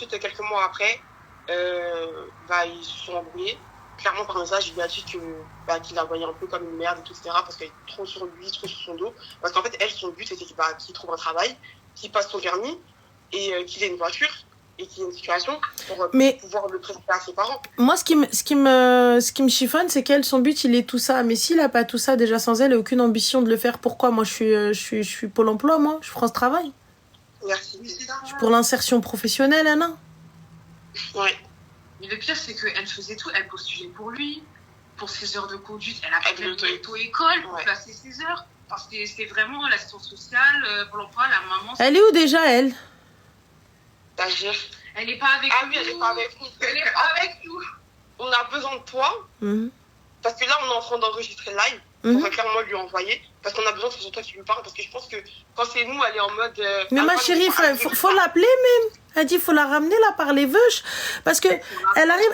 quelques mois après, ils se sont embrouillés. Clairement, par message, il lui a dit qu'il la voyait un peu comme une merde et tout, etc. Parce qu'elle est trop sur lui, trop sur son dos. Parce qu'en fait, elle, son but, c'était qu'il trouve un travail, qu'il passe son permis et qu'il ait une voiture et qu'il ait une situation pour pouvoir le présenter à ses parents. Moi, ce qui me chiffonne, c'est qu'elle, son but, il est tout ça. Mais s'il n'a pas tout ça, déjà sans elle, et aucune ambition de le faire, pourquoi? Moi, je suis Pôle emploi, moi. Je suis France Travail. Merci. Je suis pour l'insertion professionnelle, Anna. Ouais. Mais le pire, c'est qu'elle faisait tout. Elle postulait pour lui, pour ses heures de conduite. Elle a fait l'auto-école pour placer ses heures. Enfin, c'était vraiment l'assistance sociale, pour l'emploi, la maman. Elle est où déjà, elle? C'est-à-dire Elle n'est pas avec nous. Oui, elle n'est pas avec nous. Elle n'est pas avec nous. On a besoin de toi. Parce que là, on est en train d'enregistrer live. On va clairement lui envoyer. Parce qu'on a besoin que ce soit toi qui lui parle. Parce que je pense que quand c'est nous, elle est en mode... mais ma chérie, faut l'appeler même. Elle dit, faut la ramener là par les veuches. Parce que elle arrive,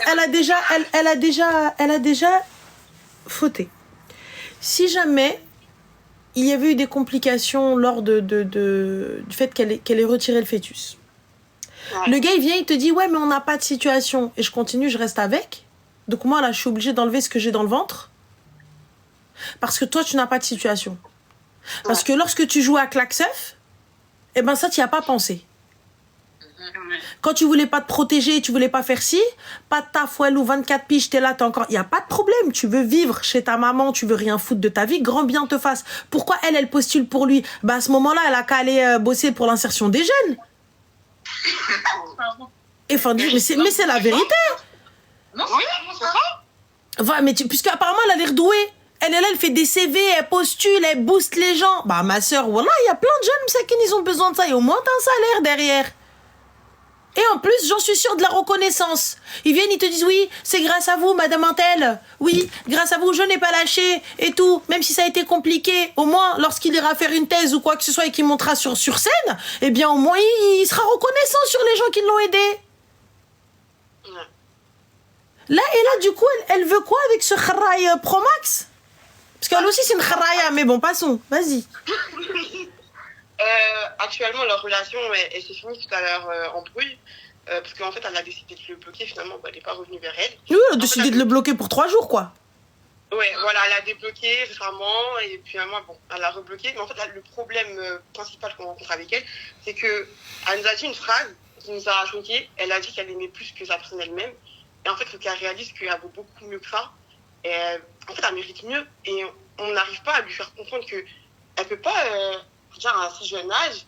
elle a déjà fauté. Si jamais il y avait eu des complications lors du fait qu'elle ait retiré le fœtus. Ouais. Le gars, il vient, il te dit, ouais, mais on n'a pas de situation. Et je continue, je reste avec. Donc moi, là, je suis obligée d'enlever ce que j'ai dans le ventre. Parce que toi, tu n'as pas de situation. Parce que lorsque tu joues à Klaxeuf, eh ben ça, tu n'y as pas pensé. Quand tu voulais pas te protéger, tu voulais pas faire ci, pas de taf, ou 24 piges, t'es là, t'es encore... Il n'y a pas de problème, tu veux vivre chez ta maman, tu veux rien foutre de ta vie, grand bien te fasse. Pourquoi elle postule pour lui? Bah à ce moment-là, elle a qu'à aller bosser pour l'insertion des jeunes. Et enfin, mais c'est la vérité. Non, oui, c'est ça. Ouais, mais puisque apparemment elle a l'air douée. Elle fait des CV, elle postule, elle booste les gens. Bah ma soeur, voilà, il y a plein de jeunes, ça, qui ils ont besoin de ça. Et au moins t'as un salaire derrière. Et en plus, j'en suis sûre de la reconnaissance. Ils viennent, ils te disent, oui, c'est grâce à vous, madame Antel. Oui, grâce à vous, je n'ai pas lâché et tout. Même si ça a été compliqué, au moins, lorsqu'il ira faire une thèse ou quoi que ce soit et qu'il montera sur scène, eh bien, au moins, il sera reconnaissant sur les gens qui l'ont aidé. Là, et là, du coup, elle veut quoi avec ce Kharaï Pro Max? Parce qu'elle aussi, c'est une Kharaïa, mais bon, passons. Vas-y. Actuellement, leur relation, elle s'est finie tout à l'heure embrouille. Parce qu'en fait, elle a décidé de le bloquer. Finalement, elle n'est pas revenue vers elle. Oui, elle a décidé de le bloquer pour 3 jours, quoi. Ouais, voilà, elle a débloqué récemment. Et puis, bon, elle a rebloqué. Mais en fait, là, le problème principal qu'on rencontre avec elle, c'est qu'elle nous a dit une phrase qui nous a choqués. Elle a dit qu'elle aimait plus que sa personne elle-même. Et en fait, il faut qu'elle réalise qu'elle vaut beaucoup mieux que ça. Et en fait, elle mérite mieux. Et on n'arrive pas à lui faire comprendre qu'elle ne peut pas, à un si jeune âge,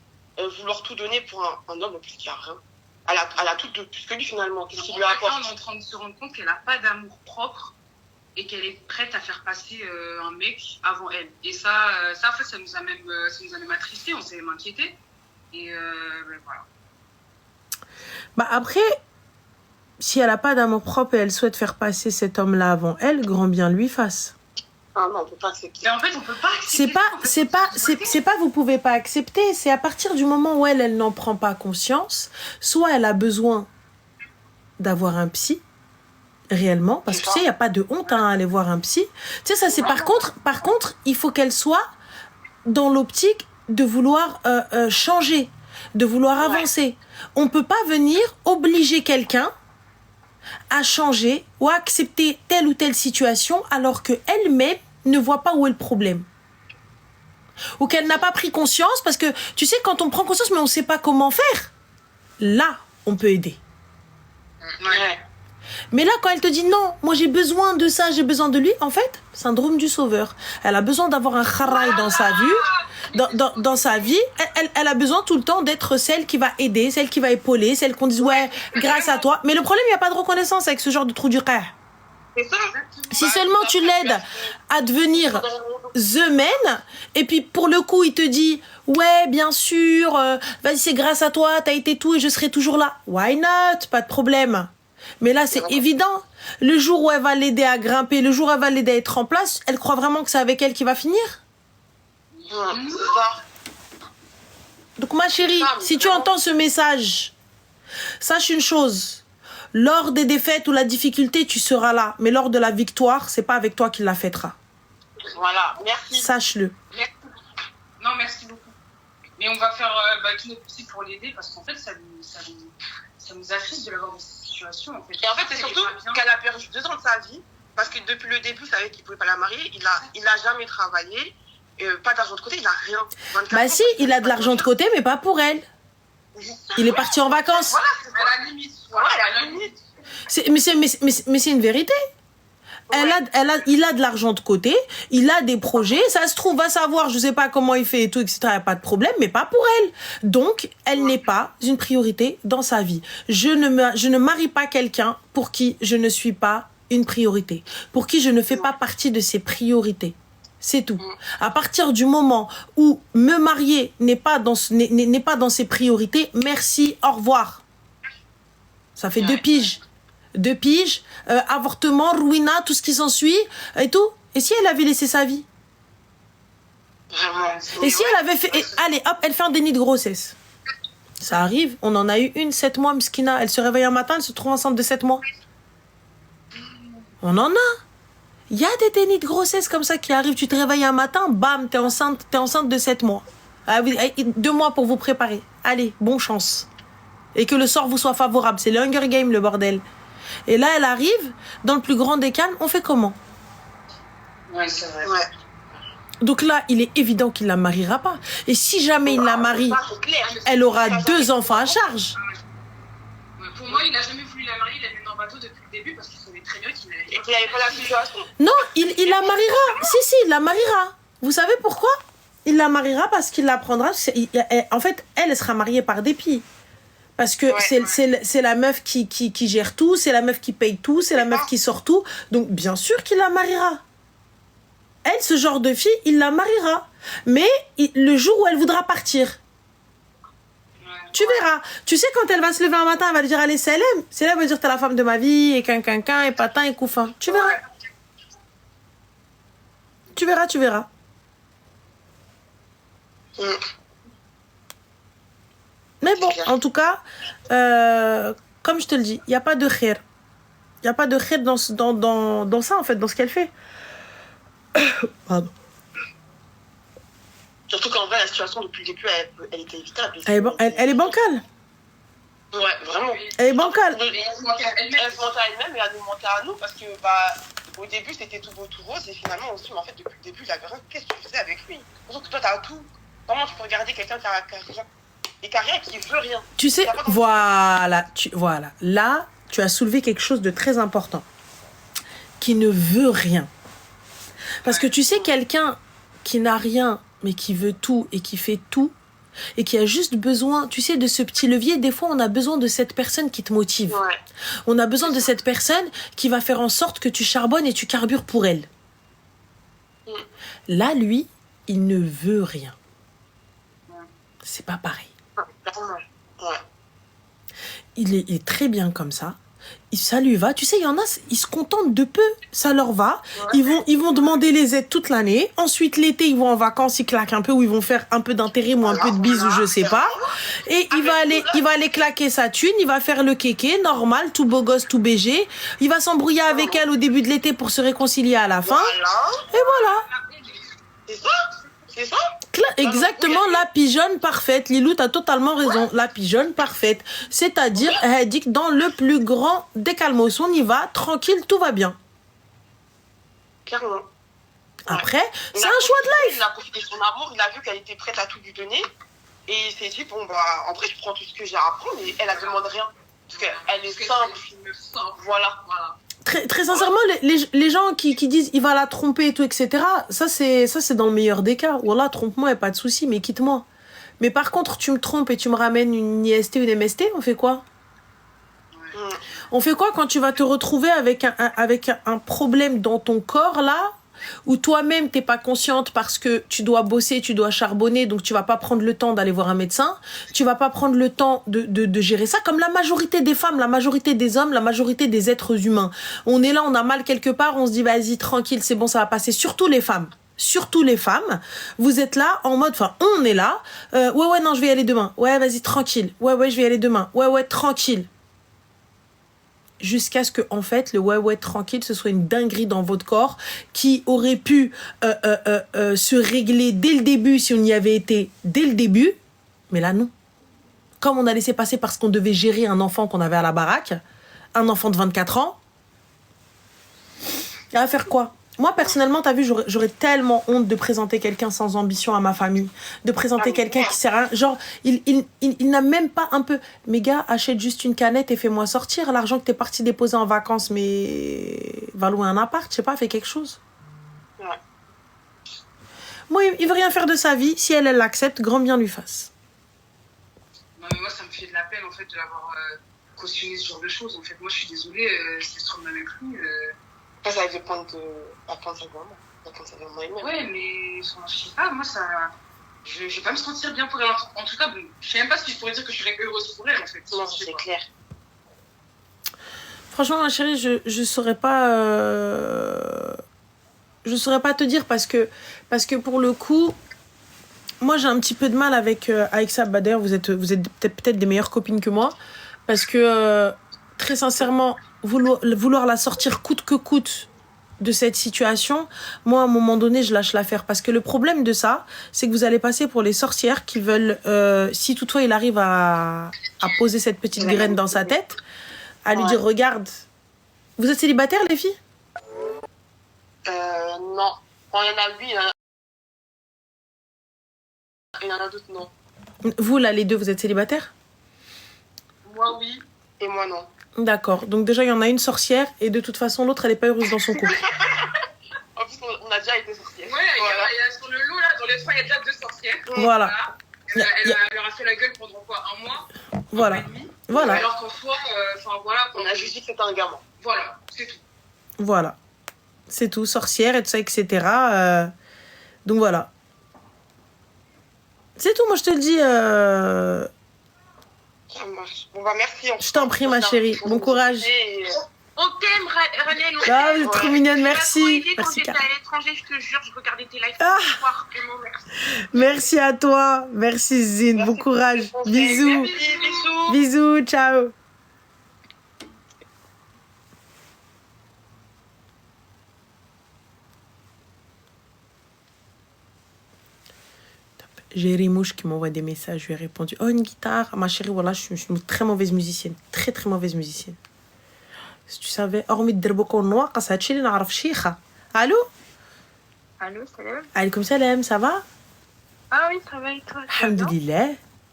vouloir tout donner pour un homme en plus qui a rien. Elle a tout de plus que lui, finalement. Qu'est-ce qu'il lui apporte? On est en train de se rendre compte qu'elle n'a pas d'amour propre et qu'elle est prête à faire passer un mec avant elle. Et ça en fait, ça nous a même attristés, on s'est même inquiétés. Et voilà. Bah après... Si elle n'a pas d'amour propre et elle souhaite faire passer cet homme-là avant elle, grand bien lui fasse. Ah non, on peut pas accepter. Mais en fait, on peut pas accepter. C'est pas vous pouvez pas accepter. C'est à partir du moment où elle n'en prend pas conscience, soit elle a besoin d'avoir un psy, réellement, parce que tu sais, il n'y a pas de honte à aller voir un psy. Tu sais, ça c'est par contre, il faut qu'elle soit dans l'optique de vouloir changer, de vouloir avancer. On peut pas venir obliger quelqu'un à changer ou à accepter telle ou telle situation alors qu'elle-même ne voit pas où est le problème. Ou qu'elle n'a pas pris conscience, parce que tu sais, quand on prend conscience mais on ne sait pas comment faire, là, on peut aider. Ouais. Mais là, quand elle te dit non, moi j'ai besoin de ça, j'ai besoin de lui, en fait, syndrome du sauveur. Elle a besoin d'avoir un kharaï dans sa vie, dans sa vie. Elle a besoin tout le temps d'être celle qui va aider, celle qui va épauler, celle qu'on dise ouais, grâce à toi. Mais le problème, il n'y a pas de reconnaissance avec ce genre de trou du rêve. C'est ça. Si seulement tu l'aides à devenir the man, et puis pour le coup, il te dit ouais, bien sûr, vas-y, c'est grâce à toi, t'as été tout et je serai toujours là. Why not? Pas de problème. Mais là, c'est évident. Le jour où elle va l'aider à grimper, le jour où elle va l'aider à être en place, elle croit vraiment que c'est avec elle qu'il va finir? Donc, ma chérie, si tu entends ce message, sache une chose. Lors des défaites ou la difficulté, tu seras là. Mais lors de la victoire, c'est pas avec toi qu'il la fêtera. Voilà, merci. Sache-le. Merci. Non, merci beaucoup. Mais on va faire tout notre possible pour l'aider parce qu'en fait, ça ça nous attriste de l'avoir dans cette situation, en fait. Et en fait, c'est surtout qu'elle a perdu 2 ans de sa vie, parce que depuis le début, il savait qu'il ne pouvait pas la marier, il a jamais travaillé, pas d'argent de côté, il n'a rien. Bah si, il a de l'argent de côté, mais pas pour elle. Il est parti en vacances. Voilà, c'est à la limite. Voilà, à la limite. Mais c'est une vérité. Il a de l'argent de côté, il a des projets, ça se trouve, va savoir, je sais pas comment il fait et tout, etc., y a pas de problème, mais pas pour elle. Donc, elle n'est pas une priorité dans sa vie. Je ne marie pas quelqu'un pour qui je ne suis pas une priorité, pour qui je ne fais pas partie de ses priorités. C'est tout. À partir du moment où me marier n'est pas dans ses priorités, merci, au revoir. Ça fait 2 piges. 2 piges, avortement, ruina, tout ce qui s'ensuit et tout. Et si elle avait laissé sa vie? Vraiment. Et si elle avait fait... allez, hop, elle fait un déni de grossesse. Ça arrive, on en a eu une, 7 mois, Mskina. Elle se réveille un matin, elle se trouve enceinte de 7 mois. On en a. Il y a des dénis de grossesse comme ça qui arrivent. Tu te réveilles un matin, bam, t'es enceinte de 7 mois. 2 mois pour vous préparer. Allez, bonne chance. Et que le sort vous soit favorable. C'est le Hunger Game, le bordel. Et là, elle arrive, dans le plus grand des calmes, on fait comment? Ouais, c'est vrai. Ouais. Donc là, il est évident qu'il ne la mariera pas. Et si jamais il la marie, C'est clair. elle aura 2 enfants à charge. Ouais, pour moi, il n'a jamais voulu la marier, il a mis dans le bateau depuis le début parce qu'il savait très bien qu'il Et qu'il n'avait pas la situation. Non, il la mariera. Si, il la mariera. Vous savez pourquoi? Il la mariera parce qu'il la prendra. En fait, elle sera mariée par dépit. Parce que c'est la meuf qui gère tout, c'est la meuf qui paye tout, c'est la meuf qui sort tout. Donc, bien sûr qu'il la mariera. Elle, ce genre de fille, il la mariera. Mais le jour où elle voudra partir, tu verras. Tu sais, quand elle va se lever un matin, elle va lui dire, allez, c'est elle. C'est elle va dire, t'es la femme de ma vie, et quinquinquin, et patin, et couffin. Tu verras. Tu verras. Mais bon, en tout cas, comme je te le dis, il n'y a pas de khir. Il n'y a pas de khir dans ça, en fait, dans ce qu'elle fait. Pardon. Surtout qu'en vrai, la situation depuis le début, elle était évitable. Elle est bancale. Ouais, vraiment. Elle est bancale. Elle se mentait à elle-même et elle nous mentait à nous parce que, au début, c'était tout beau, tout rose. Et finalement, on se dit, mais en fait, depuis le début, il avait rien. Qu'est-ce que tu faisais avec lui? Surtout que toi, t'as tout. Comment tu peux regarder quelqu'un qui a rien et qui a rien, qui veut rien? Tu sais, voilà. Là, tu as soulevé quelque chose de très important. Qui ne veut rien. Parce que tu sais, quelqu'un qui n'a rien, mais qui veut tout et qui fait tout, et qui a juste besoin, tu sais, de ce petit levier. Des fois, on a besoin de cette personne qui te motive. Ouais. On a besoin de cette personne qui va faire en sorte que tu charbonnes et tu carbures pour elle. Là, lui, il ne veut rien. C'est pas pareil. Ouais. Il est très bien comme ça. Ça lui va. Tu sais, il y en a, ils se contentent de peu. Ça leur va. Ouais. Ils vont demander les aides toute l'année. Ensuite, l'été, ils vont en vacances, ils claquent un peu, ou ils vont faire un peu d'intérim ou un peu de bise, ou je sais pas. Et il va aller claquer sa thune, il va faire le kéké, normal, tout beau gosse, tout BG. Il va s'embrouiller avec elle au début de l'été pour se réconcilier à la fin. Et voilà. C'est ça. Exactement, la pigeonne parfaite. Lilou, t'as totalement raison. La pigeonne parfaite. C'est-à-dire, elle dit que dans le plus grand des calmos, on y va, tranquille, tout va bien. Clairement. Après, c'est un choix de life. Il a profité de son amour, il a vu qu'elle était prête à tout lui donner. Et il s'est dit, bon, en vrai, je prends tout ce que j'ai à apprendre, mais elle ne demande rien. Parce qu'elle est simple. Voilà. Très, très sincèrement, les gens qui disent il va la tromper et tout, etc., ça c'est dans le meilleur des cas. Wallah, trompe-moi, y a pas de souci, mais quitte-moi. Mais par contre, tu me trompes et tu me ramènes une IST ou une MST, on fait quoi? On fait quoi quand tu vas te retrouver avec un problème dans ton corps, là, où toi-même, t'es pas consciente parce que tu dois bosser, tu dois charbonner, donc tu vas pas prendre le temps d'aller voir un médecin, tu vas pas prendre le temps de gérer ça, comme la majorité des femmes, la majorité des hommes, la majorité des êtres humains. On est là, on a mal quelque part, on se dit, vas-y, tranquille, c'est bon, ça va passer. Surtout les femmes. Surtout les femmes, vous êtes là en mode, enfin, on est là, ouais, non, je vais y aller demain. Ouais, vas-y, tranquille. Ouais, je vais y aller demain. Ouais, tranquille. Jusqu'à ce que, en fait, le ouais, tranquille, ce soit une dinguerie dans votre corps qui aurait pu se régler dès le début si on y avait été dès le début. Mais là, non. comme on a laissé passer parce qu'on devait gérer un enfant qu'on avait à la baraque, un enfant de 24 ans. Il va faire quoi? Moi, personnellement, t'as vu, j'aurais tellement honte de présenter quelqu'un sans ambition à ma famille. De présenter quelqu'un qui sert à rien. Genre, il n'a même pas un peu... Mais gars, achète juste une canette et fais-moi sortir. L'argent que t'es parti déposer en vacances, mais... Va louer un appart, je sais pas, fais quelque chose. Ouais. Moi, il veut rien faire de sa vie. Si elle l'accepte, grand bien lui fasse. Non, mais moi, ça me fait de la peine, en fait, de l'avoir cautionné ce genre de choses. En fait, moi, je suis désolée, c'est trop de même plus. Après, ça va dépendre de la pensée de maman. La pensée de maman elle-même. Ouais, mais enfin, je sais pas, moi, ça... Je vais pas me sentir bien pour elle. En tout cas, bon, je sais même pas si je pourrais dire que je serais heureuse pour elle, en fait. Non, c'est clair. Franchement, ma chérie, je saurais pas... Je saurais pas te dire parce que pour le coup... Moi, j'ai un petit peu de mal avec ça. Bah, d'ailleurs, vous êtes peut-être des meilleures copines que moi. Parce que, très sincèrement, vouloir la sortir coûte que coûte de cette situation, moi, à un moment donné, je lâche l'affaire. Parce que le problème de ça, c'est que vous allez passer pour les sorcières qui veulent, si toutefois il arrive à poser cette petite graine dans sa tête, à lui dire, regarde, vous êtes célibataires, les filles? Non. Quand il y en a 8, il y en a d'autres, non. Vous, là, les deux, vous êtes célibataires? Moi, oui. Et moi, non. D'accord. Donc déjà, il y en a une sorcière et de toute façon, l'autre, elle n'est pas heureuse dans son couple. En plus, on a déjà été sorcières. Ouais, voilà. Il y a sur le lot, là, dans les 3, il y a déjà 2 sorcières. Voilà. Elle leur a fait la gueule pendant quoi? Un mois? Voilà. Un mois et demi. Voilà. Alors qu'en soi, voilà. On a juste dit que c'était un gamin. Voilà, c'est tout. Voilà. C'est tout. Sorcière et tout ça, etc. Donc voilà. C'est tout, moi je te le dis. Ça marche. Bon, bah, merci. Je t'en prie, ma chérie. Bon courage. On t'aime, Ranel. Ah, vous êtes trop mignonne, merci. Quand Merci, j'étais Car. à l'étranger, je te jure, je regardais tes lives Ah. tous les soirs. Vraiment, merci. Merci à toi. Merci, Zine. Merci bon courage. pour tes Bisous. conseils. Bisous. Bisous. Ciao. J'ai Rimouche qui m'envoie des messages. Je lui ai répondu. Oh, une guitare. Ma chérie, voilà, je suis une très mauvaise musicienne. Très, très mauvaise musicienne. Si tu savais, hormis de Derboko Noir, ça a chillé, n'arraf chicha. Allô? Allô, salam. Alaykoum salam, ça va? Ah oui, ça va et toi? Tu vas bien? Alhamdulillah.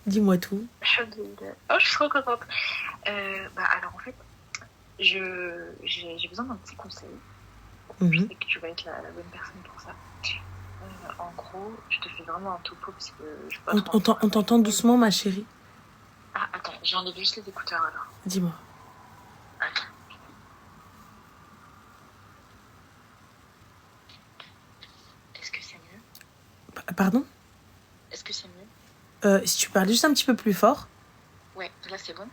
Dis-moi tout. Alhamdulillah. Oh, je suis trop contente. Alors en fait, j'ai besoin d'un petit conseil. Je sais que tu vas être la bonne personne pour ça. En gros, je te fais vraiment un topo parce que je peux pas On t'entend doucement, ma chérie. Ah, attends, j'enlève juste les écouteurs alors. Dis-moi. Attends. Est-ce que c'est mieux? Pardon? Est-ce que c'est mieux? Si tu parlais juste un petit peu plus fort. Ouais, là c'est bon?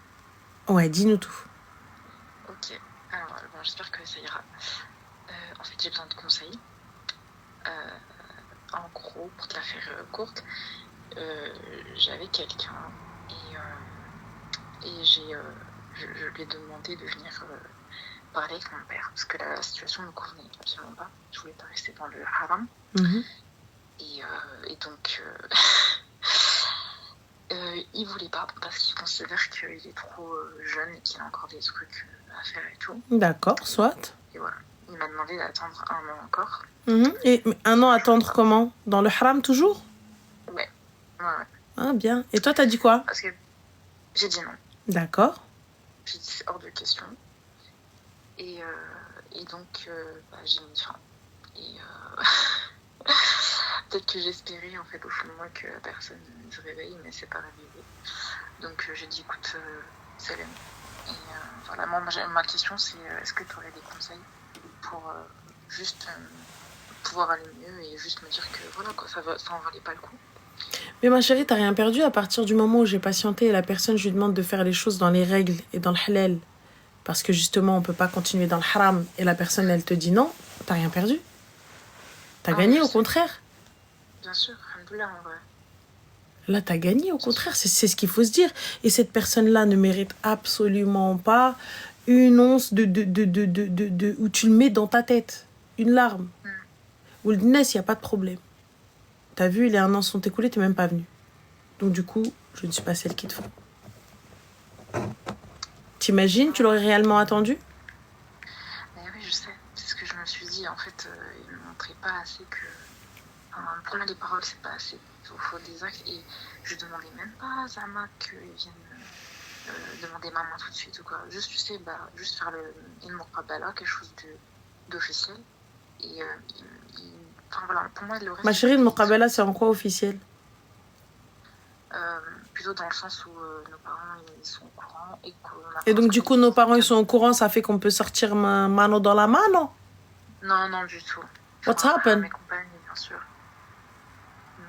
Ouais, dis-nous tout. Ok, alors bon, j'espère que ça ira. En fait, j'ai besoin de conseils. En gros, pour te la faire courte, j'avais quelqu'un et je lui ai demandé de venir parler avec mon père parce que la situation ne me convenait absolument pas. Je voulais pas rester dans le haram. Et donc, il voulait pas parce qu'il considère qu'il est trop jeune et qu'il a encore des trucs à faire et tout. D'accord, soit. Et voilà. Il m'a demandé d'attendre 1 an encore. Et 1 an attendre comment? Dans le haram toujours? Ouais. Ah, bien. Et toi, t'as dit quoi? Parce que j'ai dit non. D'accord. J'ai dit c'est hors de question. Et donc, j'ai mis fin. Et peut-être que j'espérais, en fait, au fond de moi, que personne ne se réveille, mais c'est pas réveillé. Donc, j'ai dit, écoute, salam. Et voilà, moi, ma question, c'est est-ce que tu aurais des conseils pour juste pouvoir aller mieux et juste me dire que voilà, quoi, ça en valait pas le coup. Mais ma chérie, t'as rien perdu à partir du moment où j'ai patienté et la personne, je lui demande de faire les choses dans les règles et dans le halal. Parce que justement, on peut pas continuer dans le haram et la personne, elle te dit non, t'as rien perdu. T'as gagné, au contraire. Bien sûr, alhamdoulilah, en vrai. Là, t'as gagné, au contraire, c'est ce qu'il faut se dire. Et cette personne-là ne mérite absolument pas une once où tu le mets dans ta tête. Une larme. Ou le dîner, il n'y a pas de problème. T'as vu, les 1 an sont écoulés, t'es même pas venu. Donc du coup, je ne suis pas celle qu'il te faut. T'imagines, tu l'aurais réellement attendu? Mais oui, je sais. C'est ce que je me suis dit. En fait, il ne montrait pas assez que... Enfin, pour moi, les paroles, c'est pas assez. Il faut des actes. Et je demandais même pas à Zama qu'il vienne demander maman tout de suite ou quoi. Juste, tu sais, juste faire le Ilmoukabala, quelque chose d'officiel. Et enfin, voilà, pour moi, le reste... Ma chérie, le Mokabela, c'est en quoi officiel? Plutôt dans le sens où nos parents ils sont au courant et qu'on a... Et donc, du coup, nos parents, ils sont au courant, ça fait qu'on peut sortir mano dans la mano? Non, non, du tout. What's happened? Mes compagnes, bien sûr. Mais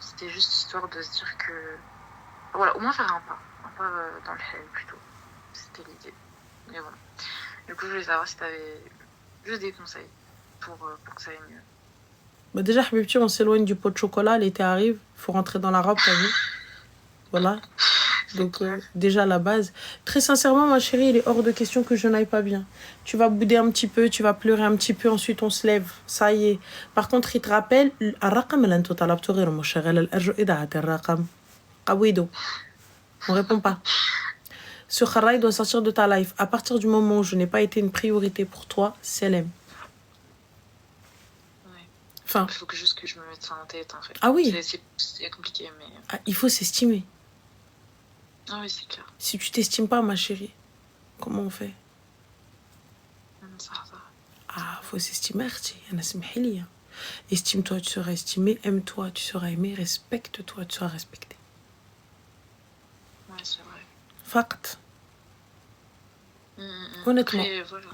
c'était juste histoire de se dire que... Voilà, au moins faire un pas dans le halal plutôt. C'était l'idée. Mais voilà. Du coup, je voulais savoir si t'avais juste des conseils pour que ça aille mieux. Bah déjà, Habibti, on s'éloigne du pot de chocolat, l'été arrive, faut rentrer dans la robe, t'as vu? Voilà. Donc, déjà, la base. Très sincèrement, ma chérie, il est hors de question que je n'aille pas bien. Tu vas bouder un petit peu, tu vas pleurer un petit peu, ensuite on se lève. Ça y est. Par contre, il te rappelle, الرقم اللي انتو طلبتو غير مشغل الأرجو إذاعة الرقم. قويدو. On répond pas. Ce khara, doit sortir de ta life. À partir du moment où je n'ai pas été une priorité pour toi, c'est l'aime. Enfin, il faut juste que je me mette ça en tête, en fait. Ah oui. C'est compliqué, mais... Ah, il faut s'estimer. Ah oui, c'est clair. Si tu t'estimes pas, ma chérie, comment on fait? Ça. Ah, faut s'estimer. Estime-toi, tu seras estimé. Aime-toi, tu seras aimé. Respecte-toi, tu seras respecté. Ouais, c'est vrai. Fact. Honnêtement. Après, voilà.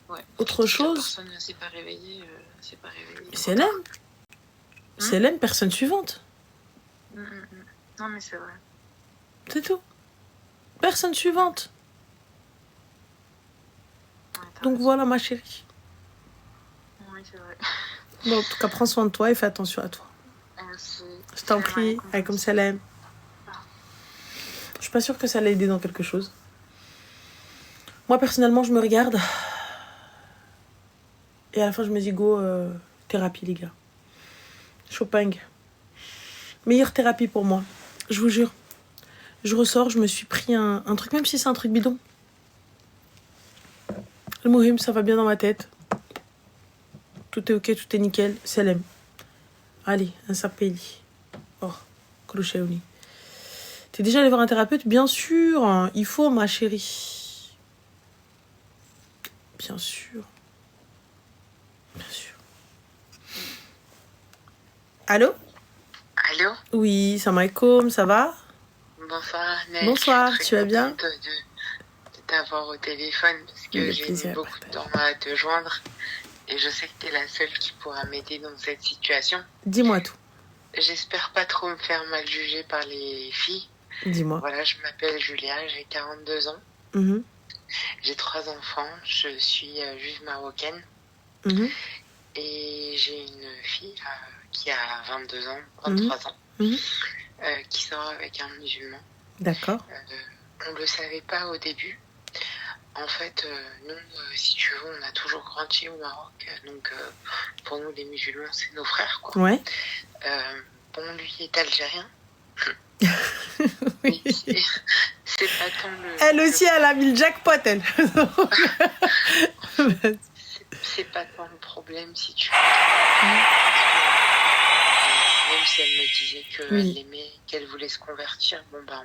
Ouais. Autre si chose. Personne ne s'est pas réveillé, c'est pas réveillé. C'est l'aime. C'est l'aime, personne suivante. Non, mais c'est vrai. C'est tout. Personne suivante. Ouais, donc raison. voilà, ma chérie. Oui, c'est vrai. Bon, en tout cas, prends soin de toi et fais attention à toi. Merci. Je t'en prie, comme salam. Je suis pas sûre que ça l'a aidé dans quelque chose. Moi, personnellement, je me regarde. Et à la fin, je me dis, go, thérapie, les gars. Shopping. Meilleure thérapie pour moi. Je vous jure. Je ressors, je me suis pris un truc, même si c'est un truc bidon. Le mohim, ça va bien dans ma tête. Tout est ok, tout est nickel. Salam. Allez, un sapeli. Oh, Koulouchaouni. T'es déjà allé voir un thérapeute? Bien sûr, hein, il faut, ma chérie. Bien sûr. Bien sûr. Allô? Allô? Oui, salam alaikum, ça va? Bonsoir, Nel. Bonsoir, tu vas bien? De t'avoir au téléphone parce que j'ai mis beaucoup de temps à te joindre et je sais que t'es la seule qui pourra m'aider dans cette situation. Dis-moi tout. J'espère pas trop me faire mal juger par les filles. Dis-moi. Voilà, je m'appelle Julia, j'ai 42 ans. J'ai 3 enfants, je suis juive marocaine. Et j'ai une fille qui a 22 ans, 23 ans, qui sort avec un musulman. D'accord. On le savait pas au début. En fait, nous, si tu veux, on a toujours grandi au Maroc. Donc, pour nous, les musulmans, c'est nos frères, quoi. Ouais. Bon, lui est algérien. Oui. C'est pas tant le... Elle aussi, elle a mis le jackpot, elle. c'est pas tant le problème, si tu veux. Même si elle me disait qu'elle aimait, qu'elle voulait se convertir, bon, ben,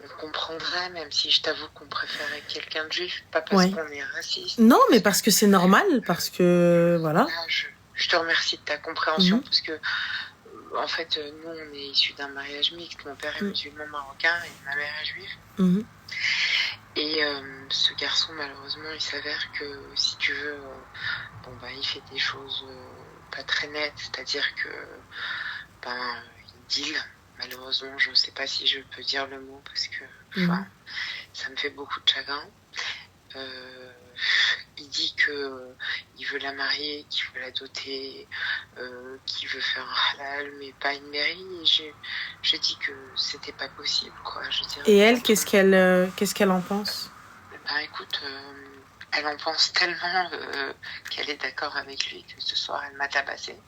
on comprendrait, même si je t'avoue qu'on préférait quelqu'un de juif, pas parce qu'on est raciste. Non, mais parce que c'est normal, parce que, voilà. Là, je te remercie de ta compréhension, parce que, en fait, nous, on est issus d'un mariage mixte. Mon père est musulman marocain et ma mère est juive. Et ce garçon, malheureusement, il s'avère que, si tu veux, bon, bah, il fait des choses pas très nettes, c'est-à-dire que, ben, il deal. Malheureusement, je ne sais pas si je peux dire le mot parce que ça me fait beaucoup de chagrin. Il dit qu'il veut la marier, qu'il veut la doter, qu'il veut faire un halal, mais pas une mairie. Et je dis que c'était pas possible, quoi. Je dirais, et elle, qu'est-ce qu'elle en pense? Ben écoute, elle en pense tellement qu'elle est d'accord avec lui que ce soir, elle m'a tabassée.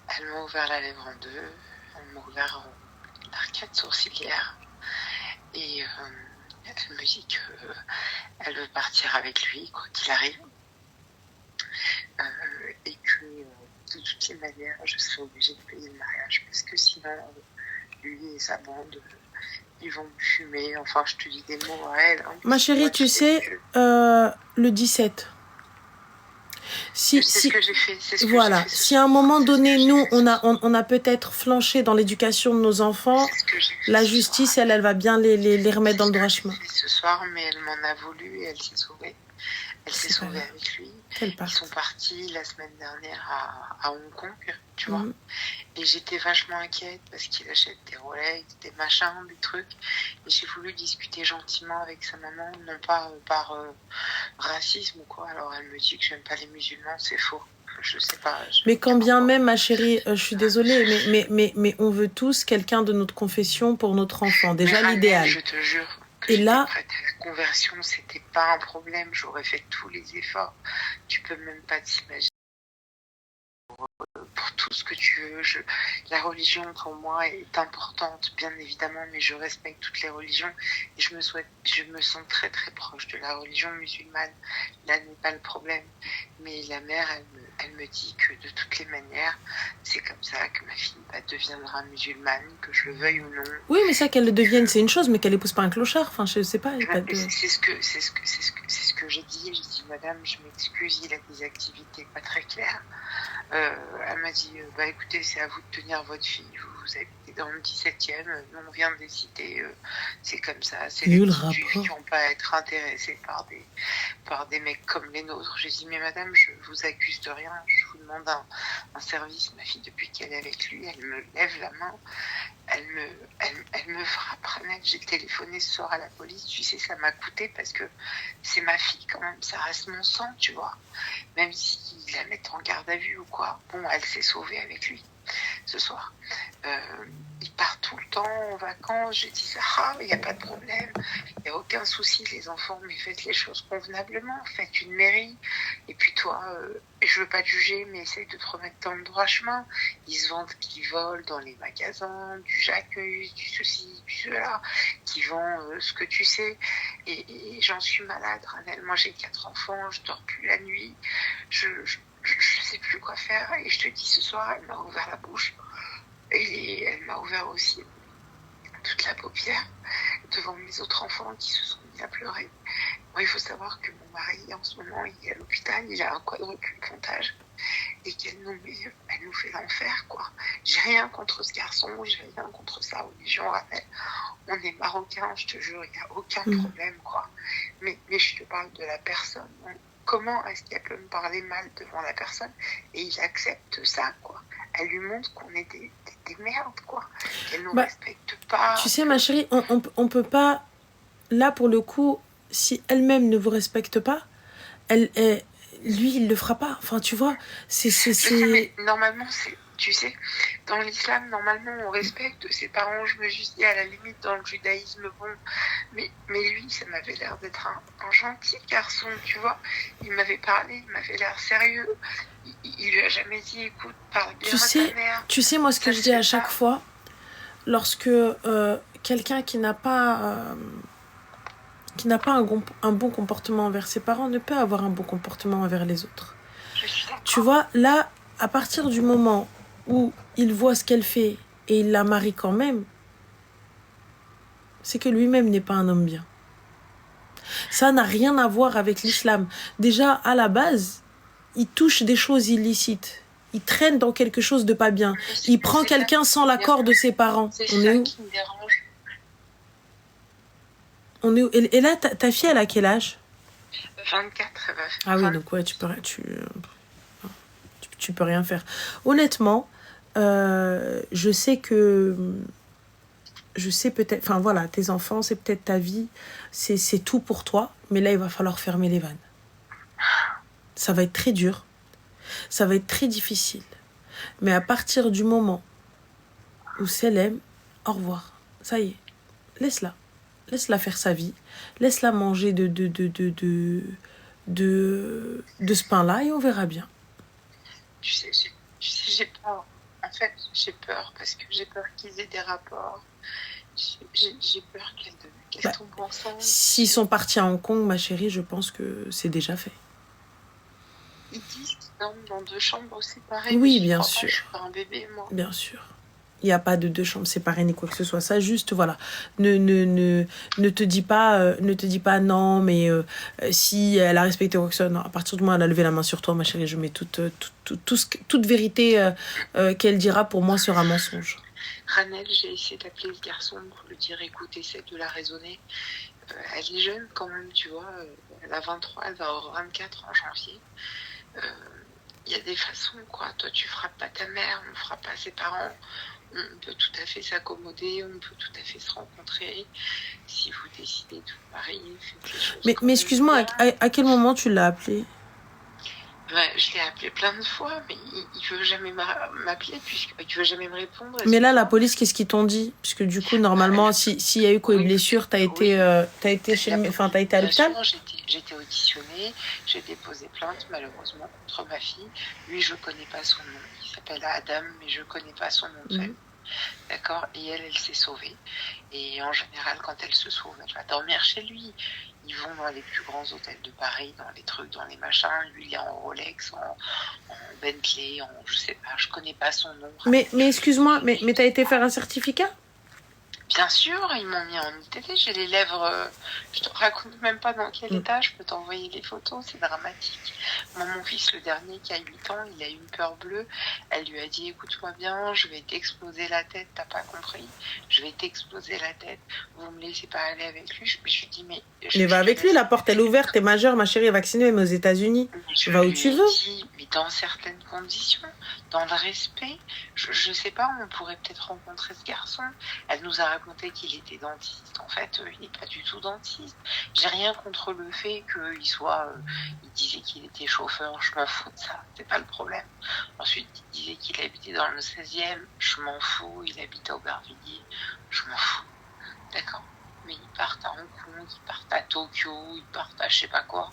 Elle m'a ouvert la lèvre en deux. Elle m'a ouvert l'arcade sourcilière. elle me dit qu'elle veut partir avec lui, quoi qu'il arrive. Et que de toutes les manières, je serai obligée de payer le mariage parce que sinon, lui et sa bande, ils vont me fumer. Enfin, je te dis des mots à elle. Hein, Ma chérie, tu sais, le 17. C'est ce que j'ai fait. C'est ce que voilà, j'ai fait, si à un moment donné, nous, on a peut-être flanché dans l'éducation de nos enfants, la justice, elle va bien les remettre dans le droit chemin. Ce soir, mais elle m'en a voulu et elle s'est sauvée. Elle s'est sauvée avec lui. Ils sont partis la semaine dernière à Hong Kong, tu vois. Et j'étais vachement inquiète parce qu'il achète des Rolex, des machins, des trucs. Et j'ai voulu discuter gentiment avec sa maman, non pas par racisme ou quoi. Alors elle me dit que j'aime pas les musulmans, c'est faux. Je sais pas. Mais quand bien même, ma chérie, je suis désolée, mais on veut tous quelqu'un de notre confession pour notre enfant. Déjà, l'idéal. Je te jure. Et là, prête à la conversion, c'était pas un problème. J'aurais fait tous les efforts. Tu peux même pas t'imaginer. Pour tout ce que tu veux, la religion pour moi est importante, bien évidemment, mais je respecte toutes les religions et je me sens très très proche de la religion musulmane. Là n'est pas le problème, mais la mère, elle me dit que de toutes les manières, c'est comme ça que ma fille deviendra musulmane, que je le veuille ou non. Oui, mais ça qu'elle le devienne, c'est une chose, mais qu'elle épouse pas un clochard. Enfin, je sais pas. C'est ce que j'ai dit. J'ai dit, madame, je m'excuse, il a des activités pas très claires. Elle m'a dit, écoutez, c'est à vous de tenir votre fille. Vous habitez dans le 17e, nous on vient des cités, c'est comme ça. C'est les petites juifs qui n'ont pas à être intéressés par des mecs comme les nôtres. J'ai dit, mais madame, je vous accuse de rien. Je vous demande un service. Ma fille, depuis qu'elle est avec lui, elle me lève la main. Elle me frappe. J'ai téléphoné ce soir à la police. Tu sais, ça m'a coûté parce que c'est ma fille quand même. Ça reste mon sang, tu vois. Même s'ils la mettent en garde à vue ou quoi. Bon, elle s'est sauvée avec lui ce soir. Il part tout le temps en vacances. J'ai dit ça, il n'y a pas de problème. Il n'y a aucun souci, les enfants, mais faites les choses convenablement. Faites une mairie. Et puis toi, je veux pas te juger, mais essaye de te remettre dans le droit chemin. Ils se vendent qu'ils volent dans les magasins, du Jacques, du ceci, du cela, qui vend ce que tu sais. Et j'en suis malade, Ranel. Moi, j'ai 4 enfants, je dors plus la nuit. Je sais plus quoi faire. Et je te dis, ce soir, elle m'a ouvert la bouche. Et elle m'a ouvert aussi toute la paupière devant mes autres enfants qui se sont mis à pleurer. Moi, il faut savoir que mon mari, en ce moment, il est à l'hôpital, il a un quadruple pontage et qu'elle nous fait l'enfer, quoi. J'ai rien contre ce garçon, j'ai rien contre sa religion, Raphaël. On est marocains, je te jure, il n'y a aucun problème, quoi. Mais je te parle de la personne. Comment est-ce qu'elle peut me parler mal devant la personne et il accepte ça, quoi. Elle lui montre qu'on est des merdes, quoi. Qu'elle nous respecte pas. Tu sais, ma chérie, on peut pas... Là, pour le coup, si elle-même ne vous respecte pas, lui, il le fera pas. Enfin, tu vois, Mais normalement, tu sais, dans l'islam, normalement, on respecte ses parents. Je me suis dit, à la limite, dans le judaïsme, bon. Mais lui, ça m'avait l'air d'être un gentil garçon, tu vois. Il m'avait parlé, il m'avait l'air sérieux. Il lui a jamais dit, écoute, parle bien à ta mère. Tu sais, moi, ce que je dis à chaque fois, lorsque quelqu'un qui n'a pas un bon comportement envers ses parents ne peut avoir un bon comportement envers les autres. Tu vois, là, à partir du moment où il voit ce qu'elle fait et il la marie quand même, c'est que lui-même n'est pas un homme bien. Ça n'a rien à voir avec l'islam. Déjà, à la base, il touche des choses illicites. Il traîne dans quelque chose de pas bien. Il prend quelqu'un sans l'accord de ses parents. C'est ça qui me dérange. Et là, ta fille, elle a quel âge? 24, elle va faire. Ah oui, donc ouais, tu peux rien faire. Honnêtement, je sais peut-être... Enfin voilà, tes enfants, c'est peut-être ta vie. C'est tout pour toi. Mais là, il va falloir fermer les vannes. Ça va être très dur. Ça va être très difficile. Mais à partir du moment où Selem, au revoir. Ça y est, laisse-la. Laisse-la faire sa vie. Laisse-la manger de ce pain-là et on verra bien. Tu sais, j'ai peur. En fait, j'ai peur parce que j'ai peur qu'ils aient des rapports. J'ai peur qu'elle tombe ensemble. S'ils sont partis à Hong Kong, ma chérie, je pense que c'est déjà fait. Ils disent qu'ils dorment dans 2 chambres séparées. Oui, mais bien je crois pas, sûr. je suis pas un bébé, moi. Bien sûr. Il n'y a pas de 2 chambres séparées ni quoi que ce soit. Ça, juste, voilà. Ne te dis pas non, mais si elle a respecté quoi que ce soit. Non, à partir du moment où elle a levé la main sur toi, ma chérie, je mets toute vérité qu'elle dira pour moi sera mensonge. Ranel, j'ai essayé d'appeler ce garçon pour lui dire écoute, essaie de la raisonner. Elle est jeune quand même, tu vois. Elle a 23, elle va avoir 24 en janvier. Il y a des façons, quoi. Toi, tu frappes pas ta mère, on frappe pas ses parents. On peut tout à fait s'accommoder, on peut tout à fait se rencontrer. Si vous décidez de vous marier, faites les choses. Mais excuse-moi, à quel moment tu l'as appelé? Ouais, je l'ai appelé plein de fois, mais il veut jamais m'appeler, puisqu'il veut jamais me répondre. Mais là, la police, qu'est-ce qu'ils t'ont dit? Puisque du coup, normalement, s'il y a eu quoi, blessure, t'as été à l'hôpital? J'ai été auditionnée, j'ai déposé plainte, malheureusement, contre ma fille. Lui, je connais pas son nom. Il s'appelle Adam, mais je connais pas son nom de famille. D'accord? Et elle s'est sauvée. Et en général, quand elle se sauve, elle va dormir chez lui. Ils vont dans les plus grands hôtels de Paris, dans les trucs, dans les machins. Lui, il est en Rolex, en Bentley, je sais pas, je connais pas son nom. Mais excuse-moi, mais t'as été faire un certificat? Bien sûr, ils m'ont mis en ITT, j'ai les lèvres, je te raconte même pas dans quel état, je peux t'envoyer les photos, c'est dramatique. Mon fils, le dernier, qui a 8 ans, il a eu une peur bleue, elle lui a dit, écoute-moi bien, je vais t'exploser la tête, t'as pas compris, je vais t'exploser la tête, vous me laissez pas aller avec lui, je lui dis, mais... Mais va avec lui, la porte elle est ouverte, t'es majeure, ma chérie est vaccinée, même aux États-Unis. Va où tu veux. Mais dans certaines conditions, dans le respect, je sais pas, on pourrait peut-être rencontrer ce garçon. Elle nous a raconté qu'il était dentiste. En fait, il n'est pas du tout dentiste. J'ai rien contre le fait qu'il soit... il disait qu'il était chauffeur, je m'en fous de ça, c'est pas le problème. Ensuite, il disait qu'il habitait dans le 16e, je m'en fous. Il habite à Aubervilliers, je m'en fous. D'accord. Mais ils partent à Hong Kong, ils partent à Tokyo, ils partent à je sais pas quoi.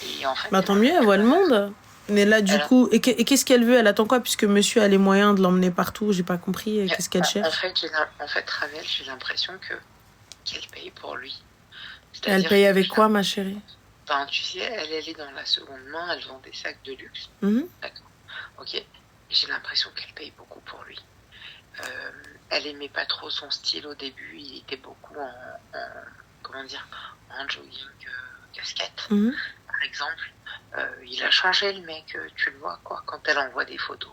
Et en fait... Bah tant mieux, elle voit le monde. Mais là, du coup, et qu'est-ce qu'elle veut? Elle attend quoi? Puisque monsieur a les moyens de l'emmener partout, j'ai pas compris. Qu'est-ce qu'elle cherche? En fait, Ravel, j'ai l'impression qu'elle paye pour lui. Elle paye avec quoi, ma chérie? Ben, tu sais, elle est dans la seconde main, elle vend des sacs de luxe. D'accord. Ok. J'ai l'impression qu'elle paye beaucoup pour lui. Elle aimait pas trop son style au début. Il était beaucoup en jogging casquette, par exemple. Il a changé, le mec, tu le vois, quoi. Quand elle envoie des photos,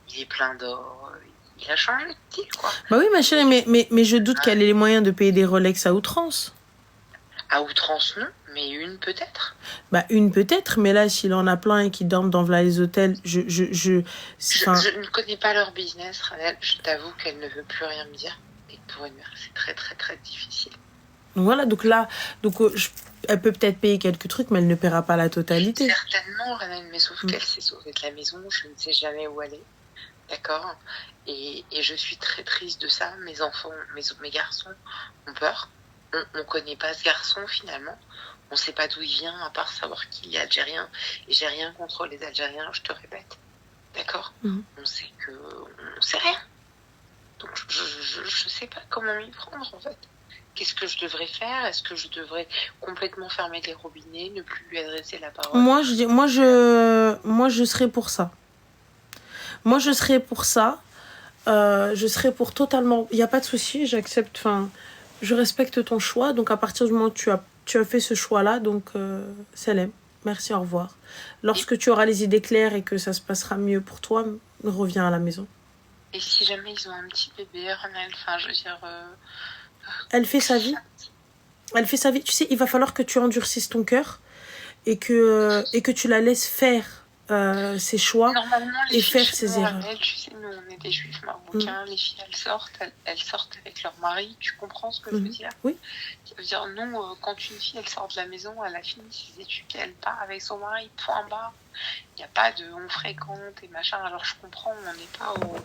il est plein d'or. Il a changé de style, quoi. Bah oui, ma chérie, mais je doute qu'elle ait les moyens de payer des Rolex à outrance. À outrance, non, mais une peut-être. Bah une peut-être, mais là, s'il en a plein et qu'ils dorment dans les hôtels, je ne connais pas leur business, Ranel. Je t'avoue qu'elle ne veut plus rien me dire. Et pour une mère, c'est très, très, très difficile. Donc voilà, elle peut peut-être payer quelques trucs, mais elle ne paiera pas la totalité. Certainement, Ranel, mais sauf qu'elle s'est sauvée de la maison, je ne sais jamais où elle est. D'accord? Et je suis très triste de ça. Mes enfants, mes garçons ont peur. On ne connaît pas ce garçon, finalement. On ne sait pas d'où il vient, à part savoir qu'il est algérien. Et j'ai rien contre les Algériens, je te répète. D'accord? On sait rien. Donc, je sais pas comment m'y prendre, en fait. Qu'est-ce que je devrais faire? Est-ce que je devrais complètement fermer les robinets, ne plus lui adresser la parole? Moi, je serais pour ça. Moi, je serais pour ça. Je serais pour totalement... Il n'y a pas de souci, j'accepte... Enfin, je respecte ton choix. Donc, à partir du moment où tu as fait ce choix-là, donc, Salem, merci, au revoir. Lorsque tu auras les idées claires et que ça se passera mieux pour toi, reviens à la maison. Et si jamais ils ont un petit bébé, Ranel, enfin, je veux dire... Elle fait sa vie. Elle fait sa vie. Tu sais, il va falloir que tu endurcisses ton cœur et que tu la laisses faire ses choix et faire ses erreurs. Tu sais, nous, on est des juifs marocains. Les filles, elles sortent avec leur mari. Tu comprends ce que je veux dire? Oui. Ça veut dire, non, quand une fille, elle sort de la maison, elle a fini ses études, elle part avec son mari, point barre. Il n'y a pas de on fréquente et machin. Alors, je comprends, on n'est pas au